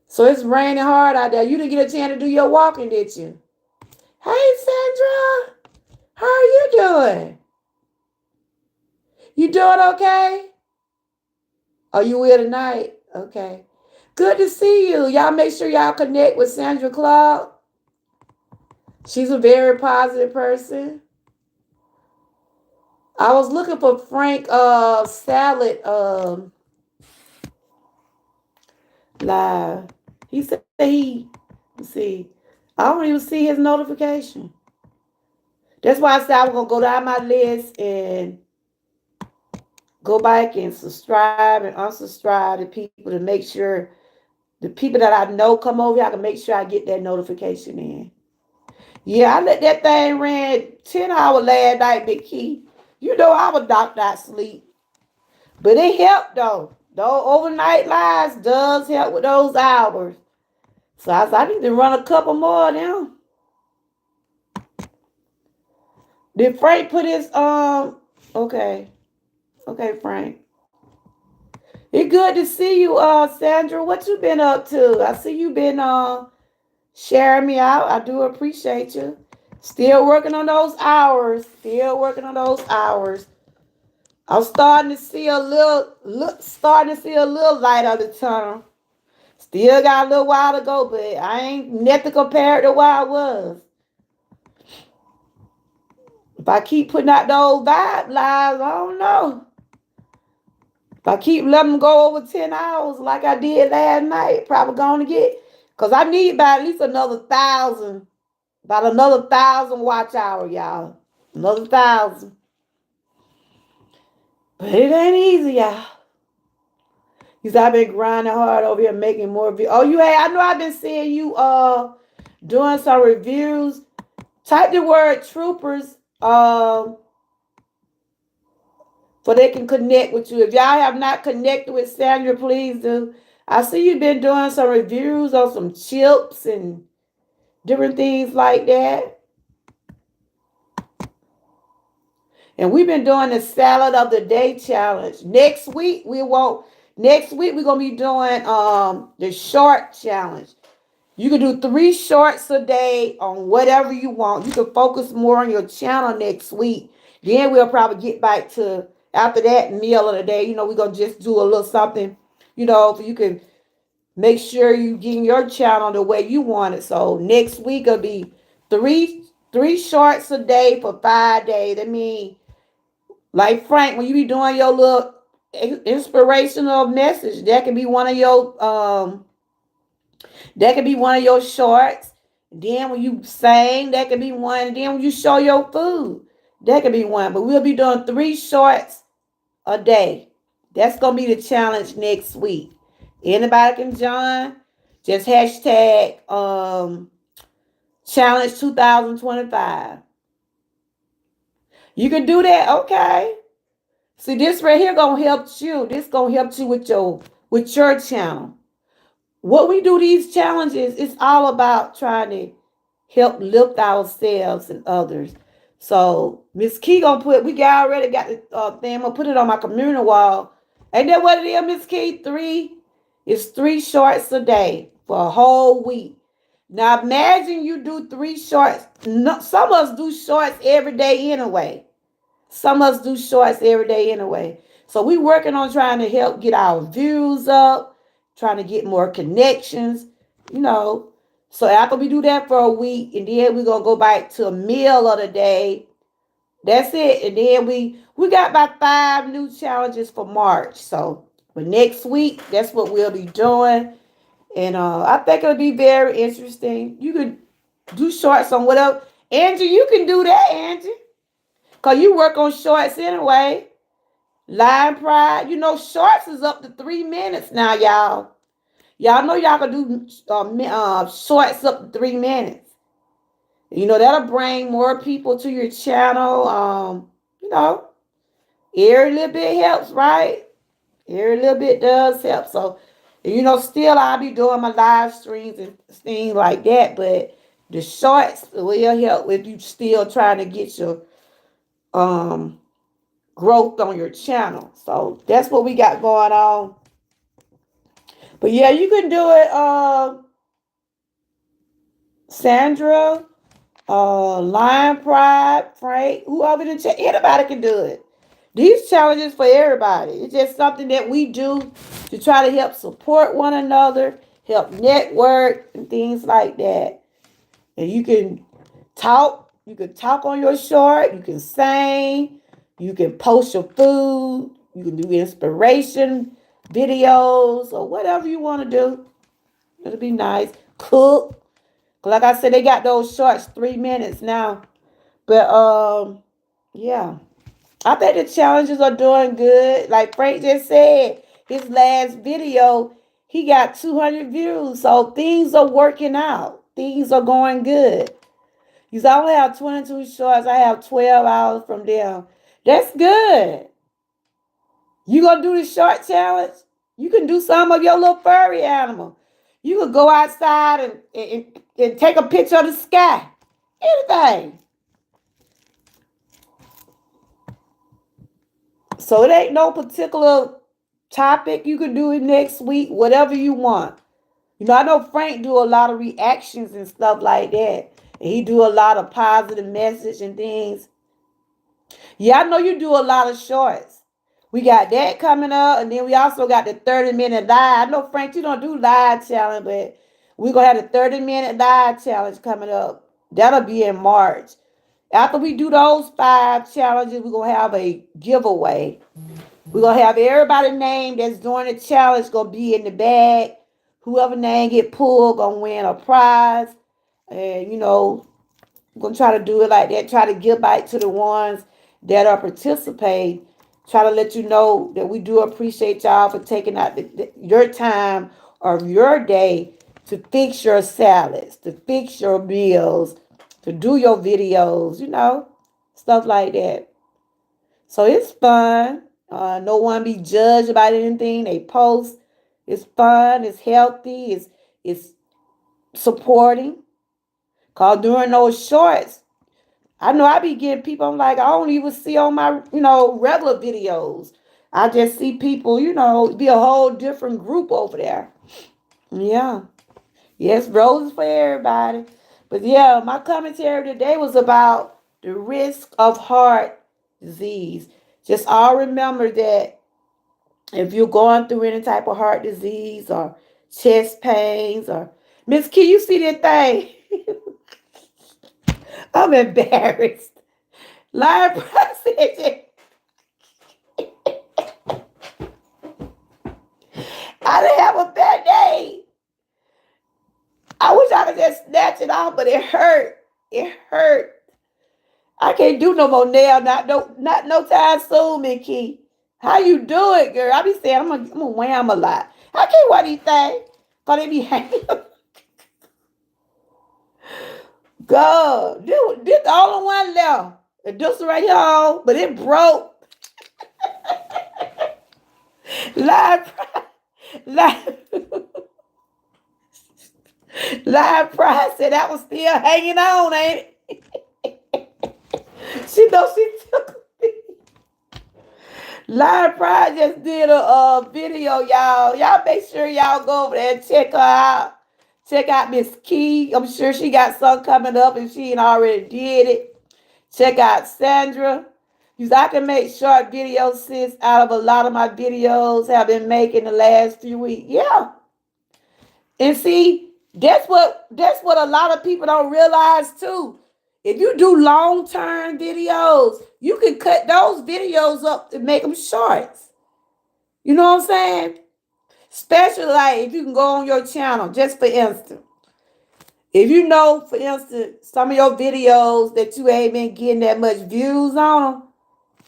So it's raining hard out there. You didn't get a chance to do your walking, did you? Hey, Sandra. How are you doing? You doing okay? Are you here tonight? Okay. Good to see you. Y'all make sure y'all connect with Sandra Claude. She's a very positive person. I was looking for Frank Salad live. He said let's see. I don't even see his notification. That's why I said I was gonna go down my list and go back and subscribe and unsubscribe to people to make sure the people that I know come over here, I can make sure I get that notification in. Yeah, I let that thing ran 10 hours last night, Big Key. You know I was knocked out sleep. But it helped though. Those overnight lives does help with those hours. So I said, I need to run a couple more of them. Did Frank put his okay. Okay, Frank. It's good to see you, Sandra. What you been up to? I see you been sharing me out. I do appreciate you. Still working on those hours. Still working on those hours. I'm starting to see a little light of the tunnel. Still got a little while to go, but I ain't nothing compared to where I was. If I keep putting out those vibe lives, I don't know. If I keep letting them go over 10 hours like I did last night, probably going to get, because I need about at least about another 1,000 watch hour, y'all. Another 1,000. But it ain't easy, y'all. Because I've been grinding hard over here making more videos. Oh, I know I've been seeing you doing some reviews. Type the word troopers so they can connect with you. If y'all have not connected with Sandra, please do. I see you've been doing some reviews on some chips and different things like that. And we've been doing the salad of the day challenge. Next week we're gonna be doing the short challenge. You can do 3 shorts a day on whatever you want. You can focus more on your channel next week. Then we'll probably get back to, after that, meal of the day. We're going to just do a little something, so you can make sure you get your channel the way you want it. So next week will be three shorts a day for 5 days. I mean, like Frank, when you be doing your little inspirational message, that can be one of your shorts. Then when you sing, that could be one. And then when you show your food, that could be one. But we'll be doing 3 shorts a day. That's going to be the challenge next week. Anybody can join. Just hashtag challenge 2025. You can do that. Okay. See, this right here going to help you. This going to help you with your channel. What we do these challenges, it's all about trying to help lift ourselves and others. So Miss Key we already got the thing. I'm gonna put it on my community wall. Ain't that what it is, Miss Key? 3 shorts a day for a whole week. Now imagine you do 3 shorts. No, some of us do shorts every day anyway. So we working on trying to help get our views up, trying to get more connections, So after we do that for a week, and then we're going to go back to a meal of the day. That's it. And then we got about 5 new challenges for March. So for next week, that's what we'll be doing. And I think it'll be very interesting. You could do shorts on whatever. Angie, you can do that, Angie. Because you work on shorts anyway. Line Pride, shorts is up to 3 minutes now, y'all. Y'all know y'all can do shorts up to 3 minutes. That'll bring more people to your channel. You know, every little bit helps, right? Every little bit does help. So, still I'll be doing my live streams and things like that, but the shorts will help with you still trying to get your um growth on your channel. So that's what we got going on. But yeah, you can do it, Sandra, Lion Pride, Frank, whoever anybody can do it. These challenges for everybody. It's just something that we do to try to help support one another, help network and things like that. And you can talk. You can talk on your short. You can sing. You can post your food. You can do inspiration videos or whatever you want to do. It'll be nice. Cook. Like I said, they got those shorts 3 minutes now. But yeah. I think the challenges are doing good. Like Frank just said, his last video, he got 200 views. So things are working out. Things are going good. Because I only have 22 shorts. I have 12 hours from them. That's good. You gonna do the short challenge? You can do some of your little furry animal. You could go outside and take a picture of the sky. Anything. So it ain't no particular topic. You could do it next week, whatever you want. I know Frank do a lot of reactions and stuff like that. And he do a lot of positive message and things. Yeah, I know you do a lot of shorts. We got that coming up, and then we also got the 30-minute live. I know, Frank, you don't do live challenge, but we're going to have the 30-minute live challenge coming up. That'll be in March. After we do those 5 challenges, we're going to have a giveaway. We're going to have everybody's name that's doing the challenge going to be in the bag. Whoever name get pulled going to win a prize. And, we're going to try to do it like that. Try to give back to the ones that are participating. Try to let you know that we do appreciate y'all for taking out your time or your day to fix your salads, to fix your meals, to do your videos, stuff like that. So it's fun. No one be judged about anything they post. It's fun. It's healthy. It's supporting. Cause during those shorts, I know I be getting people. I'm like, I don't even see on my regular videos. I just see people, be a whole different group over there. Yeah. Yes, roses for everybody. But yeah, my commentary today was about the risk of heart disease. Just all remember that if you're going through any type of heart disease or chest pains or Miss Key, you see that thing? I'm embarrassed. Live president. I didn't have a bad day. I wish I could just snatch it off, but it hurt. It hurt. I can't do no more nail. Not no time soon, Mickey. How you do it, girl? I be saying I'm gonna wham a lot. I can't wear these things. Cause they be hanging. God, this the only one left. And this right here, but it broke. Live, live, live prize said that was still hanging on, ain't it? She knows she took me. Live Pride just did a video, y'all. Y'all make sure y'all go over there and check her out. Check out Miss Key. I'm sure she got something coming up if she ain't already did it. Check out Sandra. Because I can make short videos, sis, out of a lot of my videos have been making the last few weeks. Yeah. And see, that's what a lot of people don't realize too. If you do long-term videos, you can cut those videos up to make them shorts. You know what I'm saying? Especially like if you can go on your channel, just for instance. If you know, for instance, some of your videos that you ain't been getting that much views on them,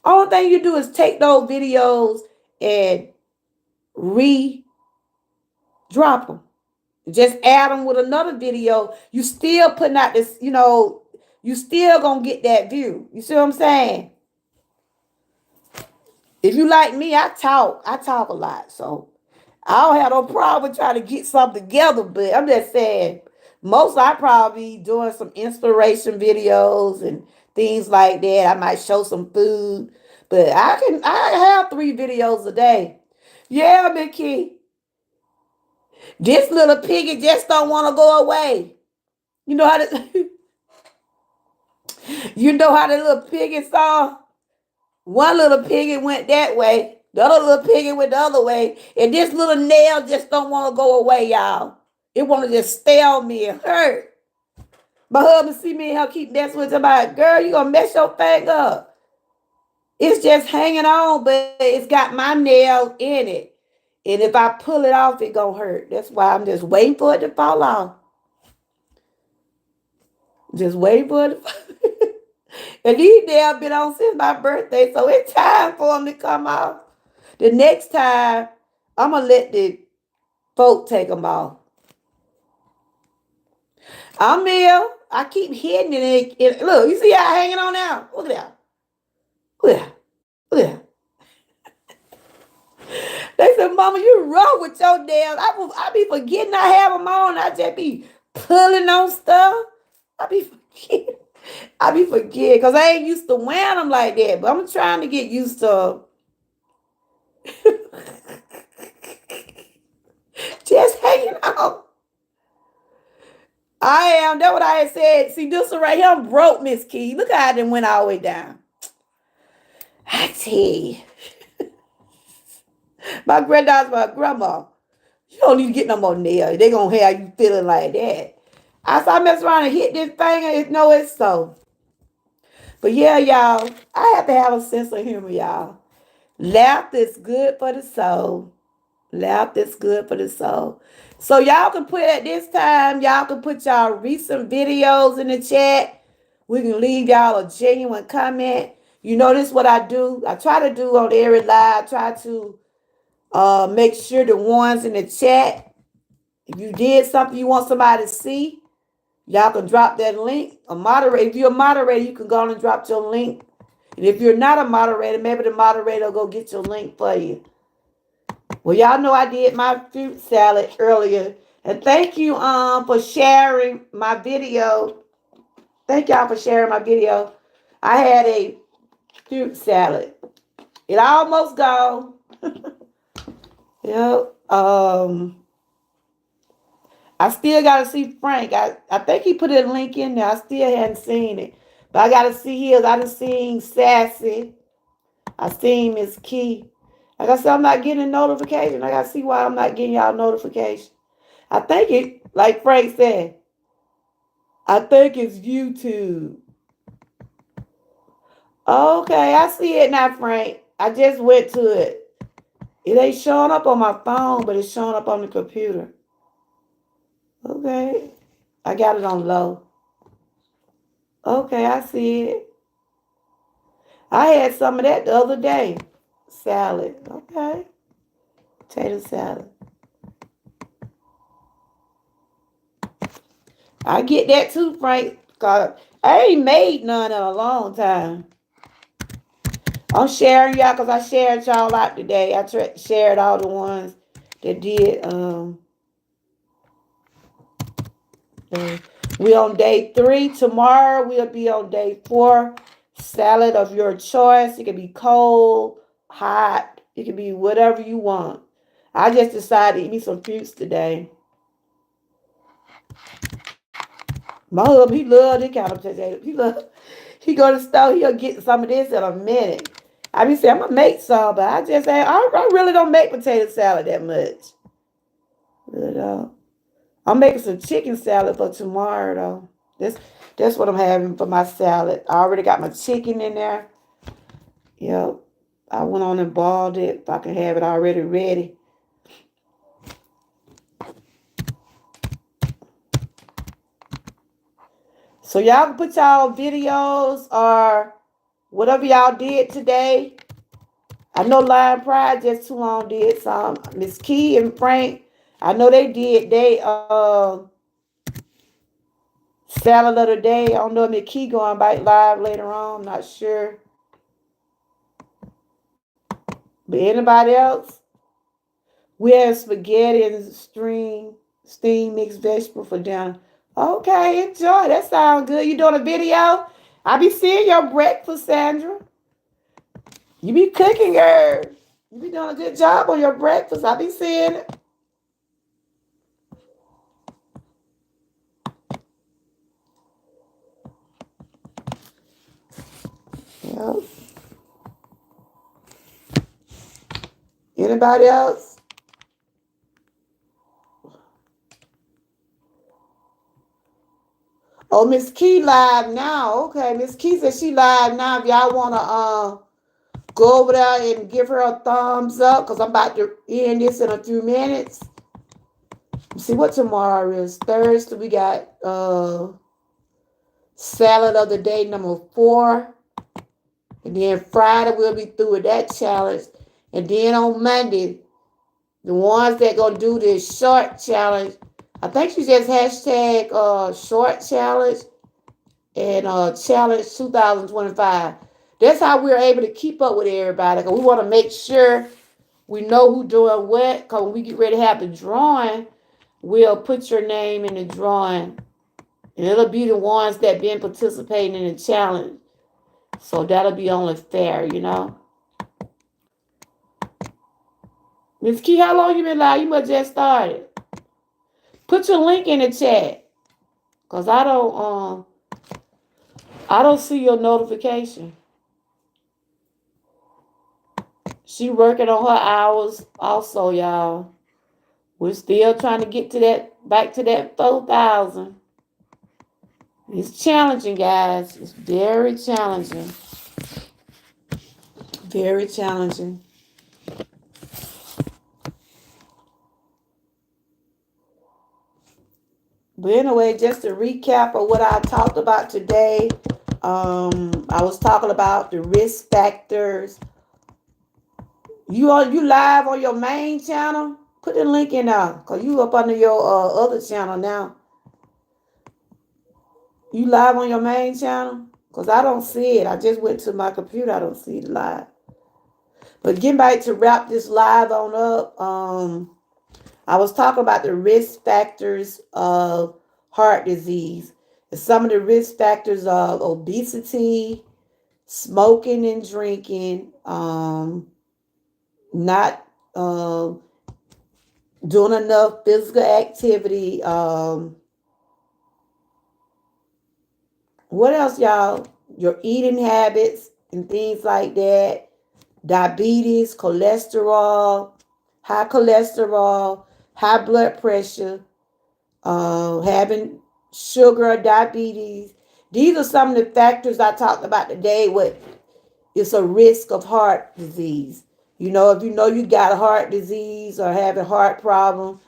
Only thing you do is take those videos and re-drop them. Just add them with another video. You still putting out this, you still gonna get that view. You see what I'm saying? If you like me, I talk a lot. So I don't have no problem trying to get something together, but I'm just saying, most I probably doing some inspiration videos and things like that. I might show some food, but I have 3 videos a day. Yeah, Mickey. This little piggy just don't want to go away. You know how to you know how the little piggy saw? One little piggy went that way. The other little piggy went the other way. And this little nail just don't want to go away, y'all. It want to just stay on me and hurt. My husband see me and her keep messing with somebody. Girl, you gonna mess your thing up. It's just hanging on, but it's got my nail in it. And if I pull it off, it gonna hurt. That's why I'm just waiting for it to fall off. Just waiting for it. And these nails been on since my birthday, so it's time for them to come off. The next time, I'm gonna let the folk take them off. I'm here. I keep hitting it. Look, you see how hanging on now? Look at that. Look at that. Look at that. They said, Mama, you wrong with your nails. I be forgetting I have them on. I just be pulling on stuff. I be forgetting. I be forgetting because I ain't used to wearing them like that. But I'm trying to get used to just hanging on. I am. That's what I had said. See, this one right here broke Miss Key. Look how I done went all the way down. I tell you. My granddad's my grandma. You don't need to get no more nails. They gonna have you feeling like that. I saw I mess around and hit this thing and know it's so. But yeah, y'all, I have to have a sense of humor, y'all. Laughter is good for the soul. Laughter is good for the soul. So y'all can put at this time, y'all can put y'all recent videos in the chat. We can leave y'all a genuine comment. You know this is what I do. I try to do on every live. I try to make sure the ones in the chat, if you did something you want somebody to see, y'all can drop that link. A moderator, if you're a moderator, you can go on and drop your link. And if you're not a moderator, maybe the moderator will go get your link for you. Well, y'all know I did my fruit salad earlier. And thank you for sharing my video. Thank y'all for sharing my video. I had a fruit salad. It almost gone. Yep. I still gotta see Frank. I think he put a link in there. I still hadn't seen it. But I gotta see his. I done seen Sassy. I seen Miss Key. Like I said, I'm not getting a notification. I gotta see why I'm not getting y'all notification. I think it, like Frank said, I think it's YouTube. Okay, I see it now, Frank. I just went to it. It ain't showing up on my phone, but it's showing up on the computer. Okay. I got it on low. Okay, I see it. I had some of that the other day. Salad. Okay. Potato salad. I get that too, Frank. Cause I ain't made none in a long time. I'm sharing y'all because I shared y'all out today. I shared all the ones that did. We on day 3. Tomorrow we'll be on day 4. Salad of your choice. It can be cold, hot. It can be whatever you want. I just decided to eat me some fruits today. My husband, he love this kind of potato. He go to the store, he'll get some of this in a minute. I be saying, I'm going to make some, but I just say, I really don't make potato salad that much. But, I'm making some chicken salad for tomorrow, though. That's what I'm having for my salad. I already got my chicken in there. Yep. I went on and boiled it. If I can have it already ready. So y'all can put y'all videos or Whatever y'all did today. I know Lion Pride just too long did some. Miss Key and Frank, I know they did. They salad of the day. I don't know if Miss Key going back live later on. I'm not sure. But anybody else? We have spaghetti and steamed mixed vegetable for dinner. Okay, enjoy. That sounds good. You doing a video? I be seeing your breakfast, Sandra. You be cooking, girl. You be doing a good job on your breakfast. I be seeing it. Yep. Anybody else? Oh, Miss Key live now. Okay, Miss Key said she live now. If y'all wanna go over there and give her a thumbs up, cause I'm about to end this in a few minutes. See what tomorrow is. Thursday we got salad of the day number 4. And then Friday we'll be through with that challenge. And then on Monday, the ones that gonna do this short challenge, I think she just hashtag short challenge and challenge 2025. That's how we're able to keep up with everybody. Cause we want to make sure we know who doing what. Cause when we get ready to have the drawing, we'll put your name in the drawing, and it'll be the ones that been participating in the challenge. So that'll be only fair, you know. Miss Key, how long you been live? You must just started. Put your link in the chat, cause I don't see your notification. She working on her hours also, y'all. We're still trying to get to that, back to that 4,000. It's challenging, guys. It's very challenging. Very challenging. But anyway, just to recap of what I talked about today, I was talking about the risk factors. You live on your main channel? Put the link in there, cause you up under your other channel now. You live on your main channel? Cause I don't see it. I just went to my computer. I don't see it live. But getting back to wrap this live on up, I was talking about the risk factors of heart disease. And some of the risk factors of obesity, smoking and drinking, not doing enough physical activity. What else, y'all? Your eating habits and things like that. Diabetes, cholesterol, high blood pressure, having sugar or diabetes. These are some of the factors I talked about today. What is a risk of heart disease? You know, if you know you got a heart disease or have a heart problem,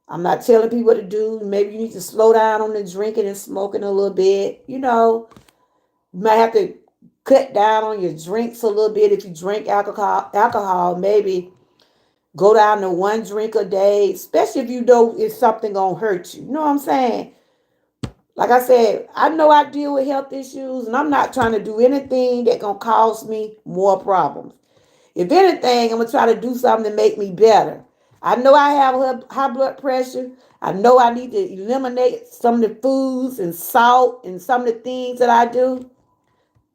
I'm not telling people what to do. Maybe you need to slow down on the drinking and smoking a little bit. You know, you might have to cut down on your drinks a little bit. If you drink alcohol, maybe go down to 1 drink a day, especially if you know it's something gonna hurt you. You know what I'm saying? Like I said, I know I deal with health issues, and I'm not trying to do anything that gonna cause me more problems. If anything, I'm gonna try to do something to make me better. I know I have high blood pressure. I know I need to eliminate some of the foods and salt and some of the things that I do.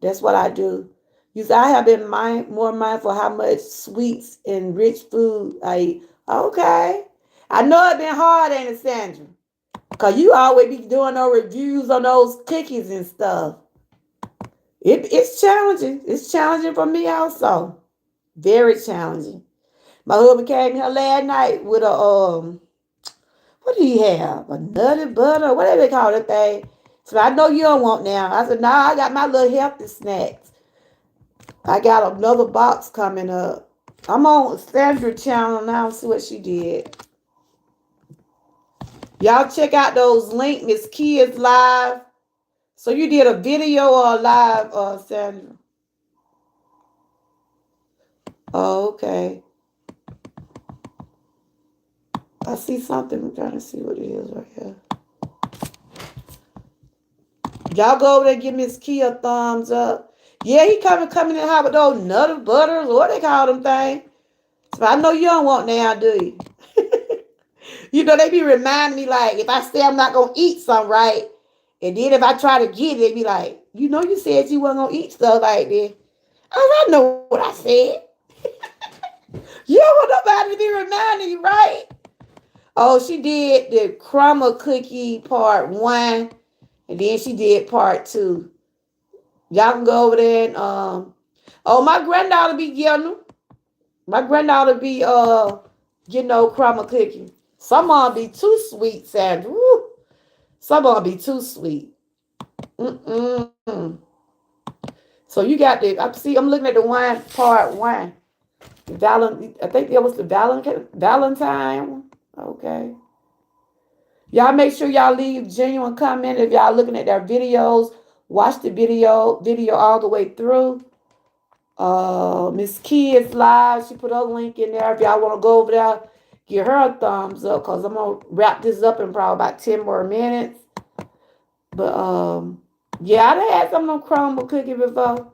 That's what I do. You see, I have been more mindful how much sweets and rich food I eat. Okay. I know it's been hard, ain't it, Sandra? Because you always be doing those reviews on those cookies and stuff. It's challenging. It's challenging for me also. Very challenging. My husband came here last night with what do he have? A nutty butter, whatever they call that thing. So I know you don't want now. I said, nah, I got my little healthy snacks. I got another box coming up. I'm on Sandra's channel now, see what she did. Y'all check out those links. Miss Key is live. So you did a video or a live, Sandra? Oh, okay. I see something. I'm trying to see what it is right here. Y'all go over there and give Miss Key a thumbs up. Yeah, he coming in hot with those nutter butters, or what they call them thing. So I know you don't want now, do you? You know, they be reminding me like if I say I'm not gonna eat something right, and then if I try to get it, they be like, you know, you said you wasn't gonna eat stuff like this. I know what I said. You don't want nobody to be reminding you, right? Oh, she did the crumble cookie part one, and then she did part two. Y'all can go over there and oh, my granddaughter be getting them. My granddaughter be getting no crumble cookie. Some of them be too sweet, Sandra. Woo. Some of them be too sweet. Mm-mm. So you got the I see I'm looking at the wine part one. I think that was the Valentine one. Okay. Y'all make sure y'all leave genuine comment if y'all looking at their videos. Watch the video all the way through. Miss Key is live. She put a link in there. If y'all want to go over there, give her a thumbs up because I'm gonna wrap this up in probably about 10 more minutes. But yeah, I done had some of them crumble cookies before.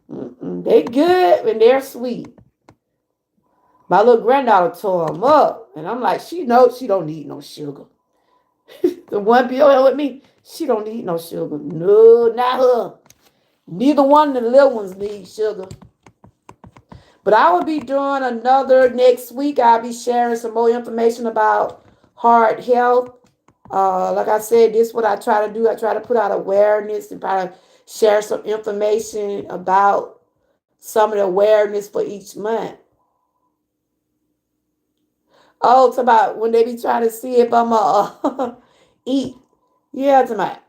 They good and they're sweet. My little granddaughter tore them up, and I'm like, she knows she don't need no sugar. The one be over with me, she don't need no sugar. No, not her. Neither one of the little ones need sugar. But I will be doing another next week. I'll be sharing some more information about heart health. Like I said, this is what I try to do. I try to put out awareness and try to share some information about some of the awareness for each month. Oh, it's about when they be trying to see if I'm eat. Yeah, it's about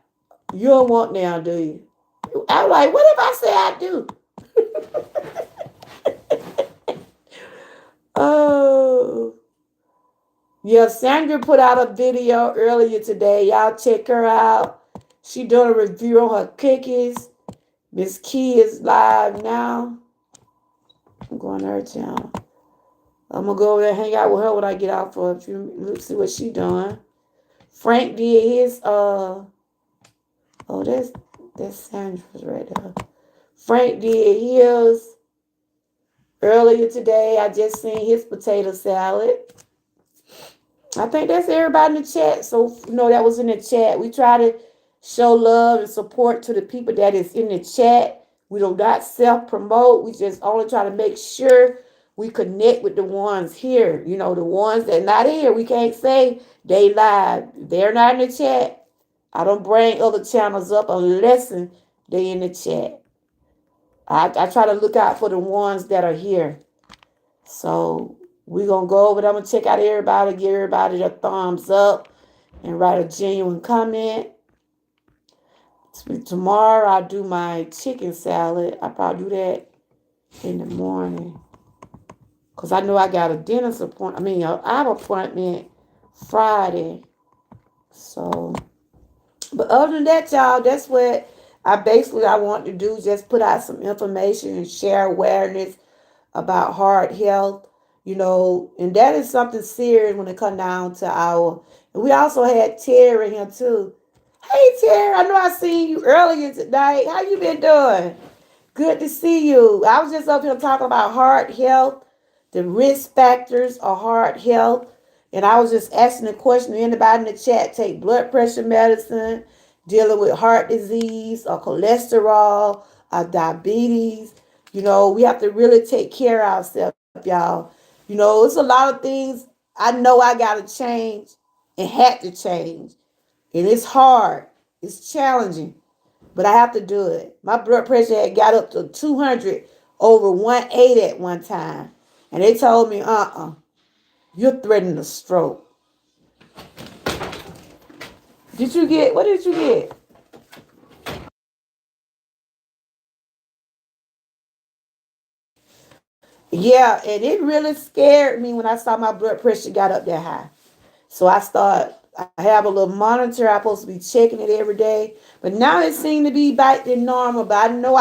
you don't want now, do you? I'm like, what if I say I do? Oh, yeah. Sandra put out a video earlier today. Y'all check her out. She doing a review on her cookies. Miss Key is live now. I'm going to her channel. I'm gonna go over there and hang out with her when I get out for a few minutes. See what she doing. Frank did his. Oh, that's Sandra's right there. Frank did his earlier today. I just seen his potato salad. I think that's everybody in the chat. So that was in the chat. We try to show love and support to the people that is in the chat. We do not self promote. We just only try to make sure we connect with the ones here. The ones that not here. We can't say they live. They're not in the chat. I don't bring other channels up unless they in the chat. I try to look out for the ones that are here. So we're going to go over there. I'm going to check out everybody, give everybody a thumbs up, and write a genuine comment. Tomorrow I do my chicken salad. I probably do that in the morning. Because I know I got a dentist appointment. An eye appointment Friday. So, but other than that, y'all, that's what I want to do. Just put out some information and share awareness about heart health, and that is something serious when it comes down to and we also had Terry here too. Hey Terry, I know I seen you earlier tonight. How you been doing? Good to see you. I was just up here talking about heart health, the risk factors of heart health, and I was just asking the question, anybody in the chat take blood pressure medicine, dealing with heart disease or cholesterol or diabetes. We have to really take care of ourselves, y'all. It's a lot of things I know I got to change and had to change. And it's hard. It's challenging. But I have to do it. My blood pressure had got up to 200 over 180 at one time. And they told me, you're threatening a stroke. What did you get? Yeah, and it really scared me when I saw my blood pressure got up that high. So I have a little monitor. I'm supposed to be checking it every day. But now it seemed to be back to normal. But I know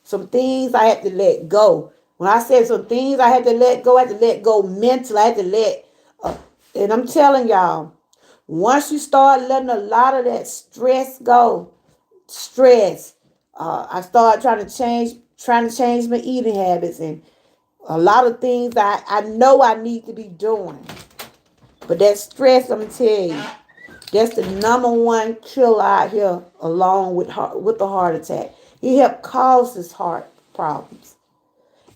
some things I had to let go. When I said some things I had to let go, I had to let go mentally. I had to uh, and I'm telling y'all, once you start letting a lot of that stress go, stress, I started trying to change my eating habits and a lot of things I know I need to be doing. But that stress, I'm gonna tell you, that's the number one killer out here, along with the heart attack. It helped cause this heart problems.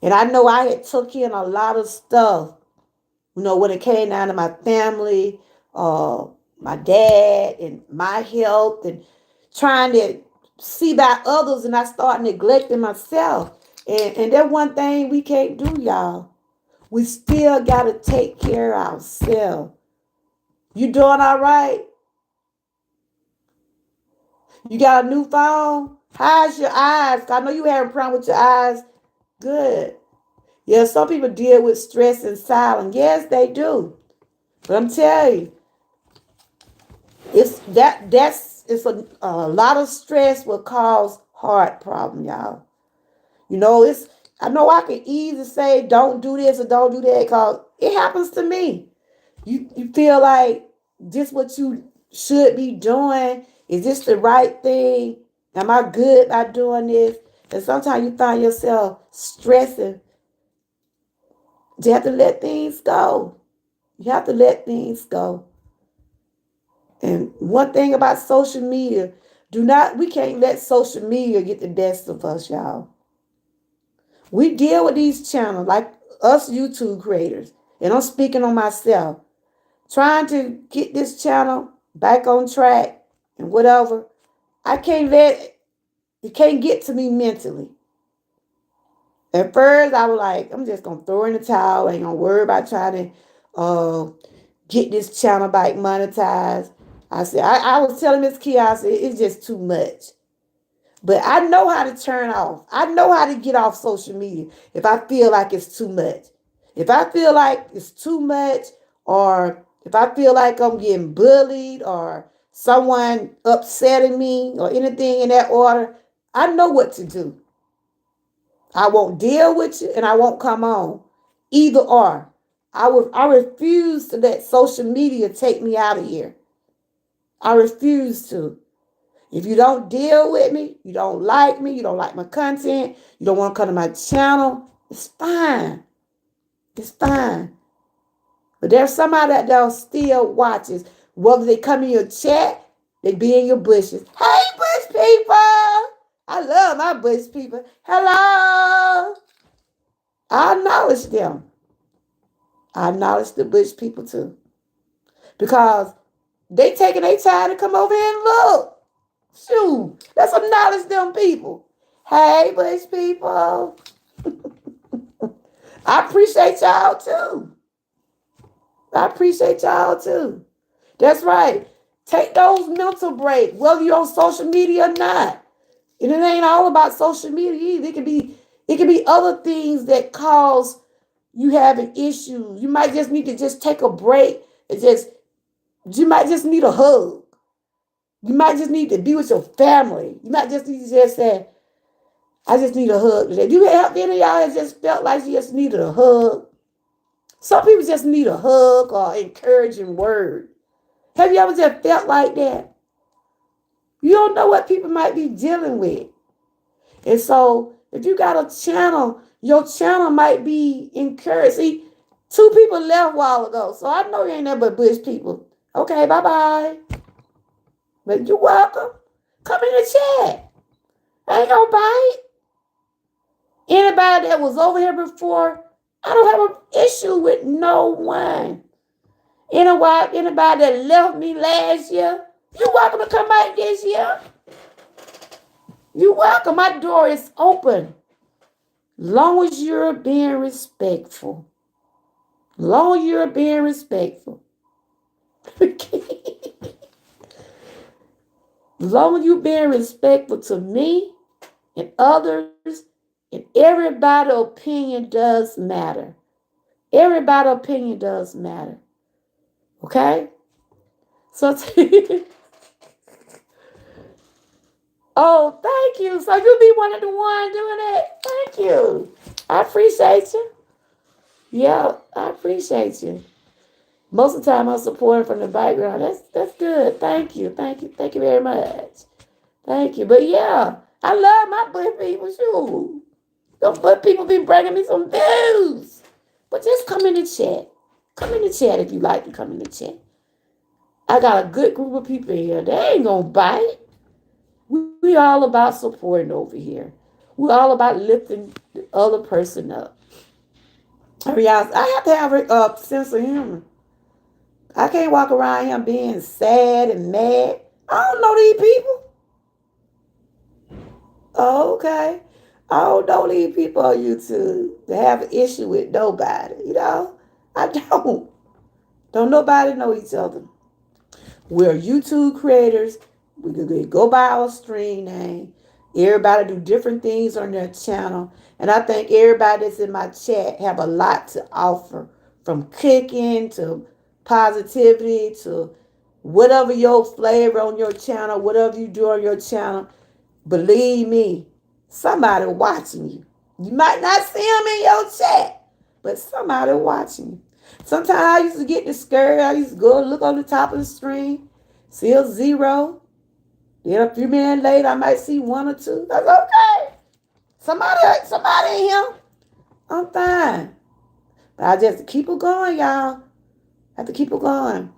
And I know I had took in a lot of stuff, when it came down to my family, uh, my dad, and my health, and trying to see about others, and I started neglecting myself. And that one thing we can't do, y'all. We still gotta take care of ourselves. You doing all right? You got a new phone? How's your eyes? I know you having a problem with your eyes. Good. Yeah, some people deal with stress in silence. Yes, they do. But I'm telling you, it's a lot of stress will cause heart problem, y'all. It's I know I can easily say don't do this or don't do that because it happens to me. You feel like this what you should be doing? Is this the right thing? Am I good by doing this? And sometimes you find yourself stressing. You have to let things go. You have to let things go. And one thing about social media, we can't let social media get the best of us, y'all. We deal with these channels like us YouTube creators, and I'm speaking on myself, trying to get this channel back on track and whatever. I can't let it can't get to me mentally. At first, I was like, I'm just gonna throw in the towel. I ain't gonna worry about trying to get this channel back monetized. I said, I was telling Miss Kia, I said, it's just too much. But I know how to turn off. I know how to get off social media if I feel like it's too much. If I feel like it's too much, or if I feel like I'm getting bullied or someone upsetting me or anything in that order, I know what to do. I won't deal with you and I won't come on. Either or. I refuse to let social media take me out of here. I refuse to. If you don't deal with me, you don't like me, you don't like my content, you don't want to come to my channel, it's fine. It's fine. But there's somebody that still watches. Whether they come in your chat, they be in your bushes. Hey, bush people. I love my bush people. Hello. I acknowledge them. I acknowledge the bush people too. Because they taking their time to come over here and look. Shoot, let's acknowledge them people. Hey, bush people. I appreciate y'all too. I appreciate y'all too. That's right. Take those mental breaks, whether you're on social media or not. And it ain't all about social media either. It can be other things that cause you having issues. You might just need to just take a break and you might just need a hug. You might just need to be with your family. You might just need to just say, I just need a hug today. Do you have any of y'all that just felt like you just needed a hug? Some people just need a hug or encouraging word. Have you ever just felt like that? You don't know what people might be dealing with. And so if you got a channel, your channel might be encouraged. See, 2 people left a while ago. So I know you ain't nothing but bush people. Okay, bye-bye. But you're welcome. Come in the chat. I ain't gonna bite. Anybody that was over here before, I don't have an issue with no one. Anybody that left me last year, you're welcome to come back this year. You're welcome. My door is open. Long as you're being respectful. Long as you're being respectful. Long as you're being respectful to me and others, and everybody's opinion does matter. Everybody's opinion does matter. Okay? So, oh, thank you. So you be one of the ones doing that? Thank you. I appreciate you. Yeah, I appreciate you. Most of the time I'm supporting from the background. That's good. Thank you. Thank you. Thank you very much. Thank you. But yeah, I love my butt people. Shoot. Those butt people be bringing me some views. But just come in the chat. Come in the chat if you like to come in the chat. I got a good group of people here. They ain't gonna bite. We all about supporting over here. We're all about lifting the other person up. I have to have a sense of humor. I can't walk around here being sad and mad. I don't know these people. Oh, okay. I don't know these people on YouTube that have an issue with nobody. I don't. Don't nobody know each other. We're YouTube creators. We could go by our stream name. Everybody do different things on their channel. And I think everybody that's in my chat have a lot to offer. From cooking to positivity to whatever your flavor on your channel, whatever you do on your channel. Believe me, somebody watching you. You might not see them in your chat, but somebody watching you. Sometimes I used to get discouraged. I used to go look on the top of the screen, see a zero. Then a few minutes later, I might see one or two. That's okay. Somebody in here. I'm fine. But I just keep it going, y'all. I have to keep it going.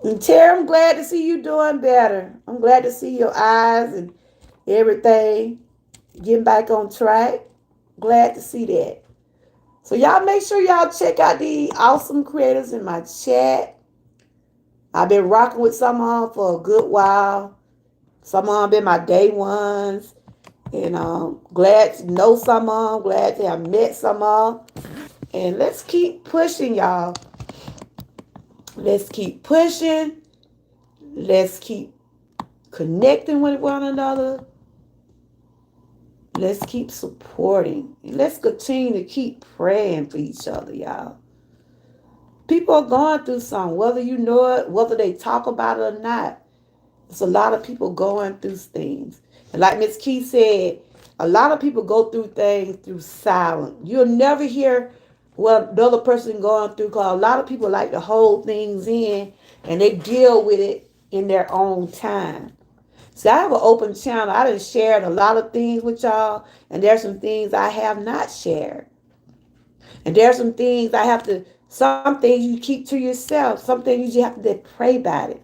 And Tara, I'm glad to see you doing better. I'm glad to see your eyes and everything getting back on track. Glad to see that. So y'all make sure y'all check out the awesome creators in my chat. I've been rocking with some of them for a good while. Some of them been my day ones. And glad to know some of them. Glad to have met some of them. And let's keep pushing, y'all. Let's keep pushing. Let's keep connecting with one another. Let's keep supporting. And let's continue to keep praying for each other, y'all. People are going through something, whether you know it, whether they talk about it or not. There's a lot of people going through things. And like Miss Key said, a lot of people go through things through silence. You'll never hear what the other person going through, because a lot of people like to hold things in and they deal with it in their own time. So I have an open channel. I done shared a lot of things with y'all, and there's some things I have not shared. And there's some things some things you keep to yourself. Some things you have to pray about it.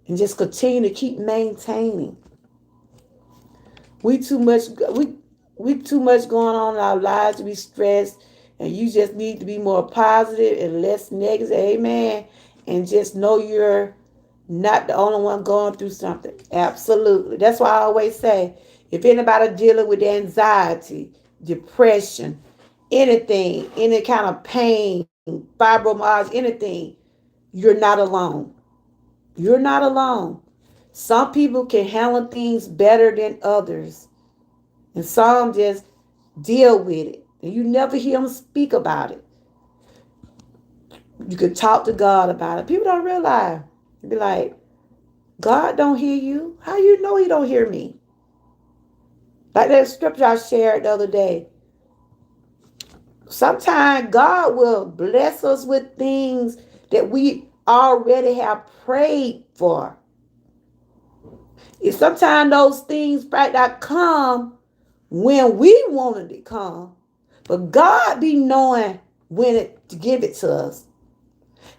And just continue to keep maintaining. We too much going on in our lives to be stressed, and you just need to be more positive and less negative. Amen. And just know you're not the only one going through something. Absolutely. That's why I always say, if anybody dealing with anxiety, depression, anything, any kind of pain, fibromyalgia, anything, you're not alone. You're not alone. Some people can handle things better than others. And some just deal with it. And you never hear them speak about it. You could talk to God about it. People don't realize. Be like, God don't hear you. How you know he don't hear me? Like that scripture I shared the other day. Sometimes God will bless us with things that we already have prayed for. And sometimes those things might not come when we wanted it to come, but God be knowing when to give it to us.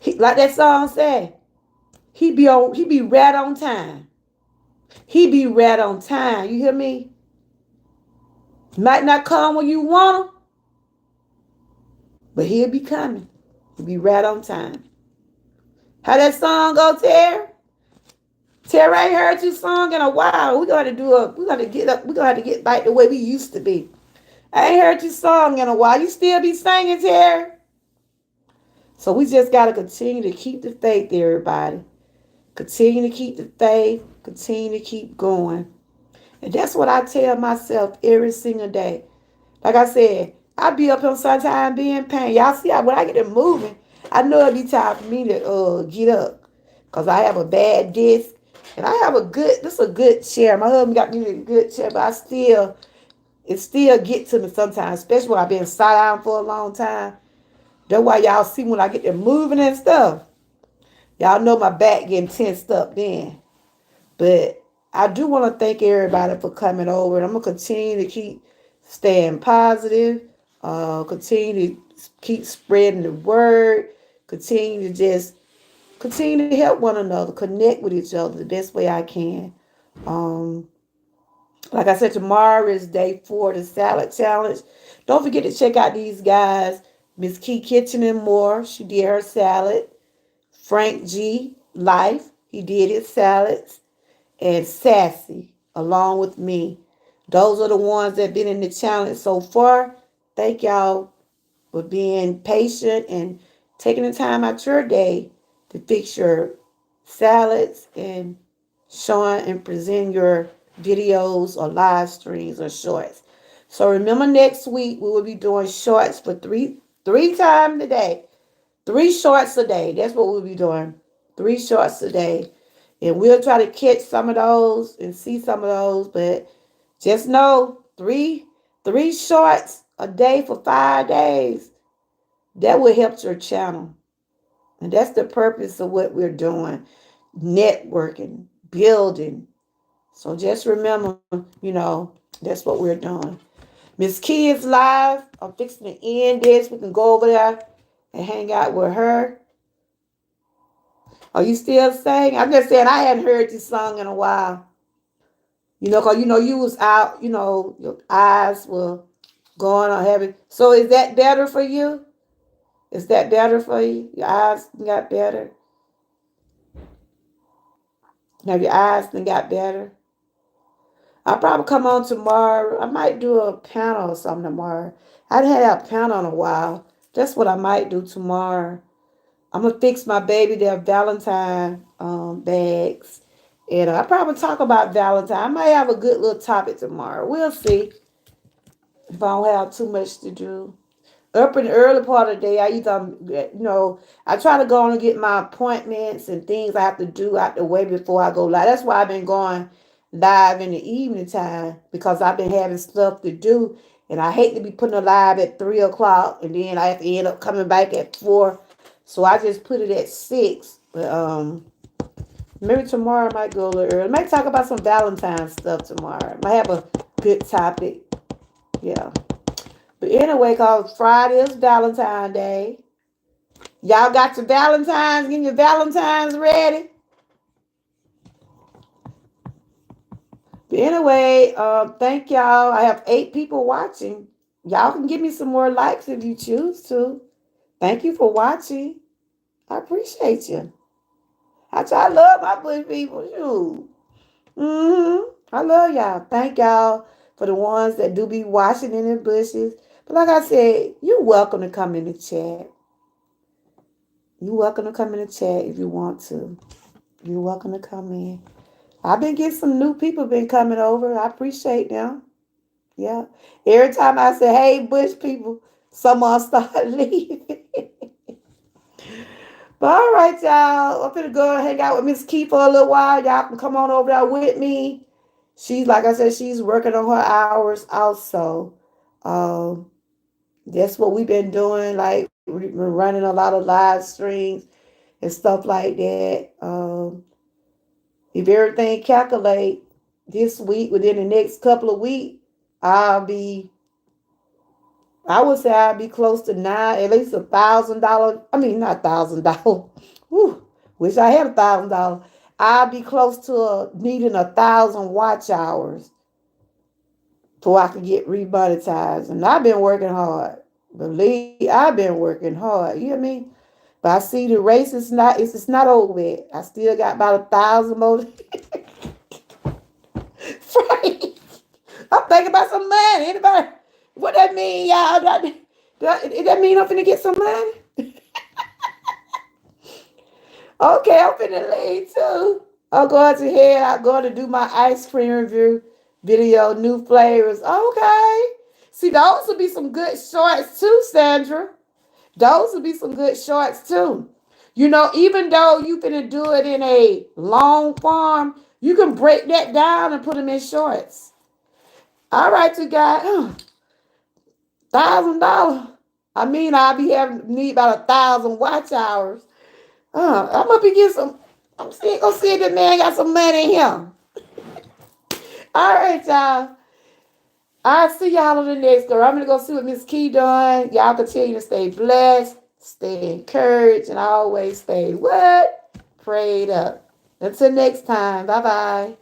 Like that song said, he be right on time. He be right on time. You hear me? Might not come when you want him, but he'll be coming. He'll be right on time. How that song go, Terry? Terry, I ain't heard you song in a while. We're gonna get back the way we used to be. I ain't heard you song in a while. You still be singing, Terry? So we just gotta continue to keep the faith, everybody. Continue to keep the faith. Continue to keep going. And that's what I tell myself every single day. Like I said, I be up here sometimes being in pain. Y'all see when I get it moving, I know it'll be time for me to get up. Because I have a bad disc. And I have this is a good chair. My husband got me a good chair, but it still get to me sometimes, especially when I've been sat down for a long time. That's why y'all see when I get to moving and stuff. Y'all know my back getting tensed up then. But I do want to thank everybody for coming over. And I'm going to continue to keep staying positive, continue to keep spreading the word, continue to just continue to help one another, connect with each other the best way I can. Um, like I said, tomorrow is day 4 of the salad challenge. Don't forget to check out these guys. Miss Key Kitchen and more. She did her salad. Frank G. Life. He did his salads. And Sassy, along with me. Those are the ones that have been in the challenge so far. Thank y'all for being patient and taking the time out your day to fix your salads and showing and presenting your videos or live streams or shorts. So remember next week we will be doing shorts for three times a day. 3 shorts a day. That's what we'll be doing. 3 shorts a day. And we'll try to catch some of those and see some of those. But just know three shorts a day for 5 days. That will help your channel. And that's the purpose of what we're doing. Networking, building. So just remember, that's what we're doing. Miss Key is live. I'm fixing to end this. We can go over there and hang out with her. Are you still singing? I'm just saying I hadn't heard you song in a while. Cause you was out, your eyes were going on heavy. So is that better for you? Is that better for you? Your eyes got better? Have your eyes got better? I'll probably come on tomorrow. I might do a panel or something tomorrow. I hadn't had a panel in a while. That's what I might do tomorrow. I'm gonna fix my baby their Valentine bags, and I probably talk about Valentine. I might have a good little topic tomorrow. We'll see if I don't have too much to do. Up in the early part of the day, I try to go on and get my appointments and things I have to do out the way before I go live. That's why I've been going live in the evening time because I've been having stuff to do, and I hate to be putting a live at 3 o'clock and then I have to end up coming back at 4. So I just put it at 6. But maybe tomorrow I might go a little early. I might talk about some Valentine's stuff tomorrow. I might have a good topic. Yeah. But anyway, cause Friday is Valentine's Day. Y'all got your Valentine's, getting your Valentine's ready. But anyway, thank y'all. I have 8 people watching. Y'all can give me some more likes if you choose to. Thank you for watching. I appreciate you. I love my bush people. Shoot. I love y'all. Thank y'all for the ones that do be watching in the bushes. But like I said, you're welcome to come in the chat. You're welcome to come in the chat if you want to. You're welcome to come in. I've been getting some new people been coming over. I appreciate them. Yeah. Every time I say, hey, bush people, someone start leaving. But all right, y'all. I'm gonna go and hang out with Miss Key for a little while. Y'all can come on over there with me. She's, like I said, she's working on her hours also. Um, that's what we've been doing. Like we've been running a lot of live streams and stuff like that. If everything calculate this week, within the next couple of weeks, I would say I'll be close to at least $1,000. I mean, not $1,000. Wish I had $1,000. I'll be close to needing 1,000 watch hours before I can get remonetized. And I've been working hard. Believe I've been working hard. You know what I mean? But I see the race is not over yet. I still got about 1,000 more. Frank, I'm thinking about some money. Anybody? What that mean, y'all? That mean I'm finna get some money? Okay, I'm finna leave too. I'm going to head. I'm going to do my ice cream review video, new flavors. Okay. See, those will be some good shorts too, Sandra. Those will be some good shorts too. Even though you finna do it in a long form, you can break that down and put them in shorts. All right, you guys. $1,000. I mean, I'll be having need about 1,000 watch hours. I'm gonna be getting some. I'm still gonna see if the man got some money in him. All right, y'all. I'll see y'all on the next girl. I'm gonna go see what Miss Key doing. Y'all continue to stay blessed, stay encouraged, and always stay what? Prayed up. Until next time. Bye bye.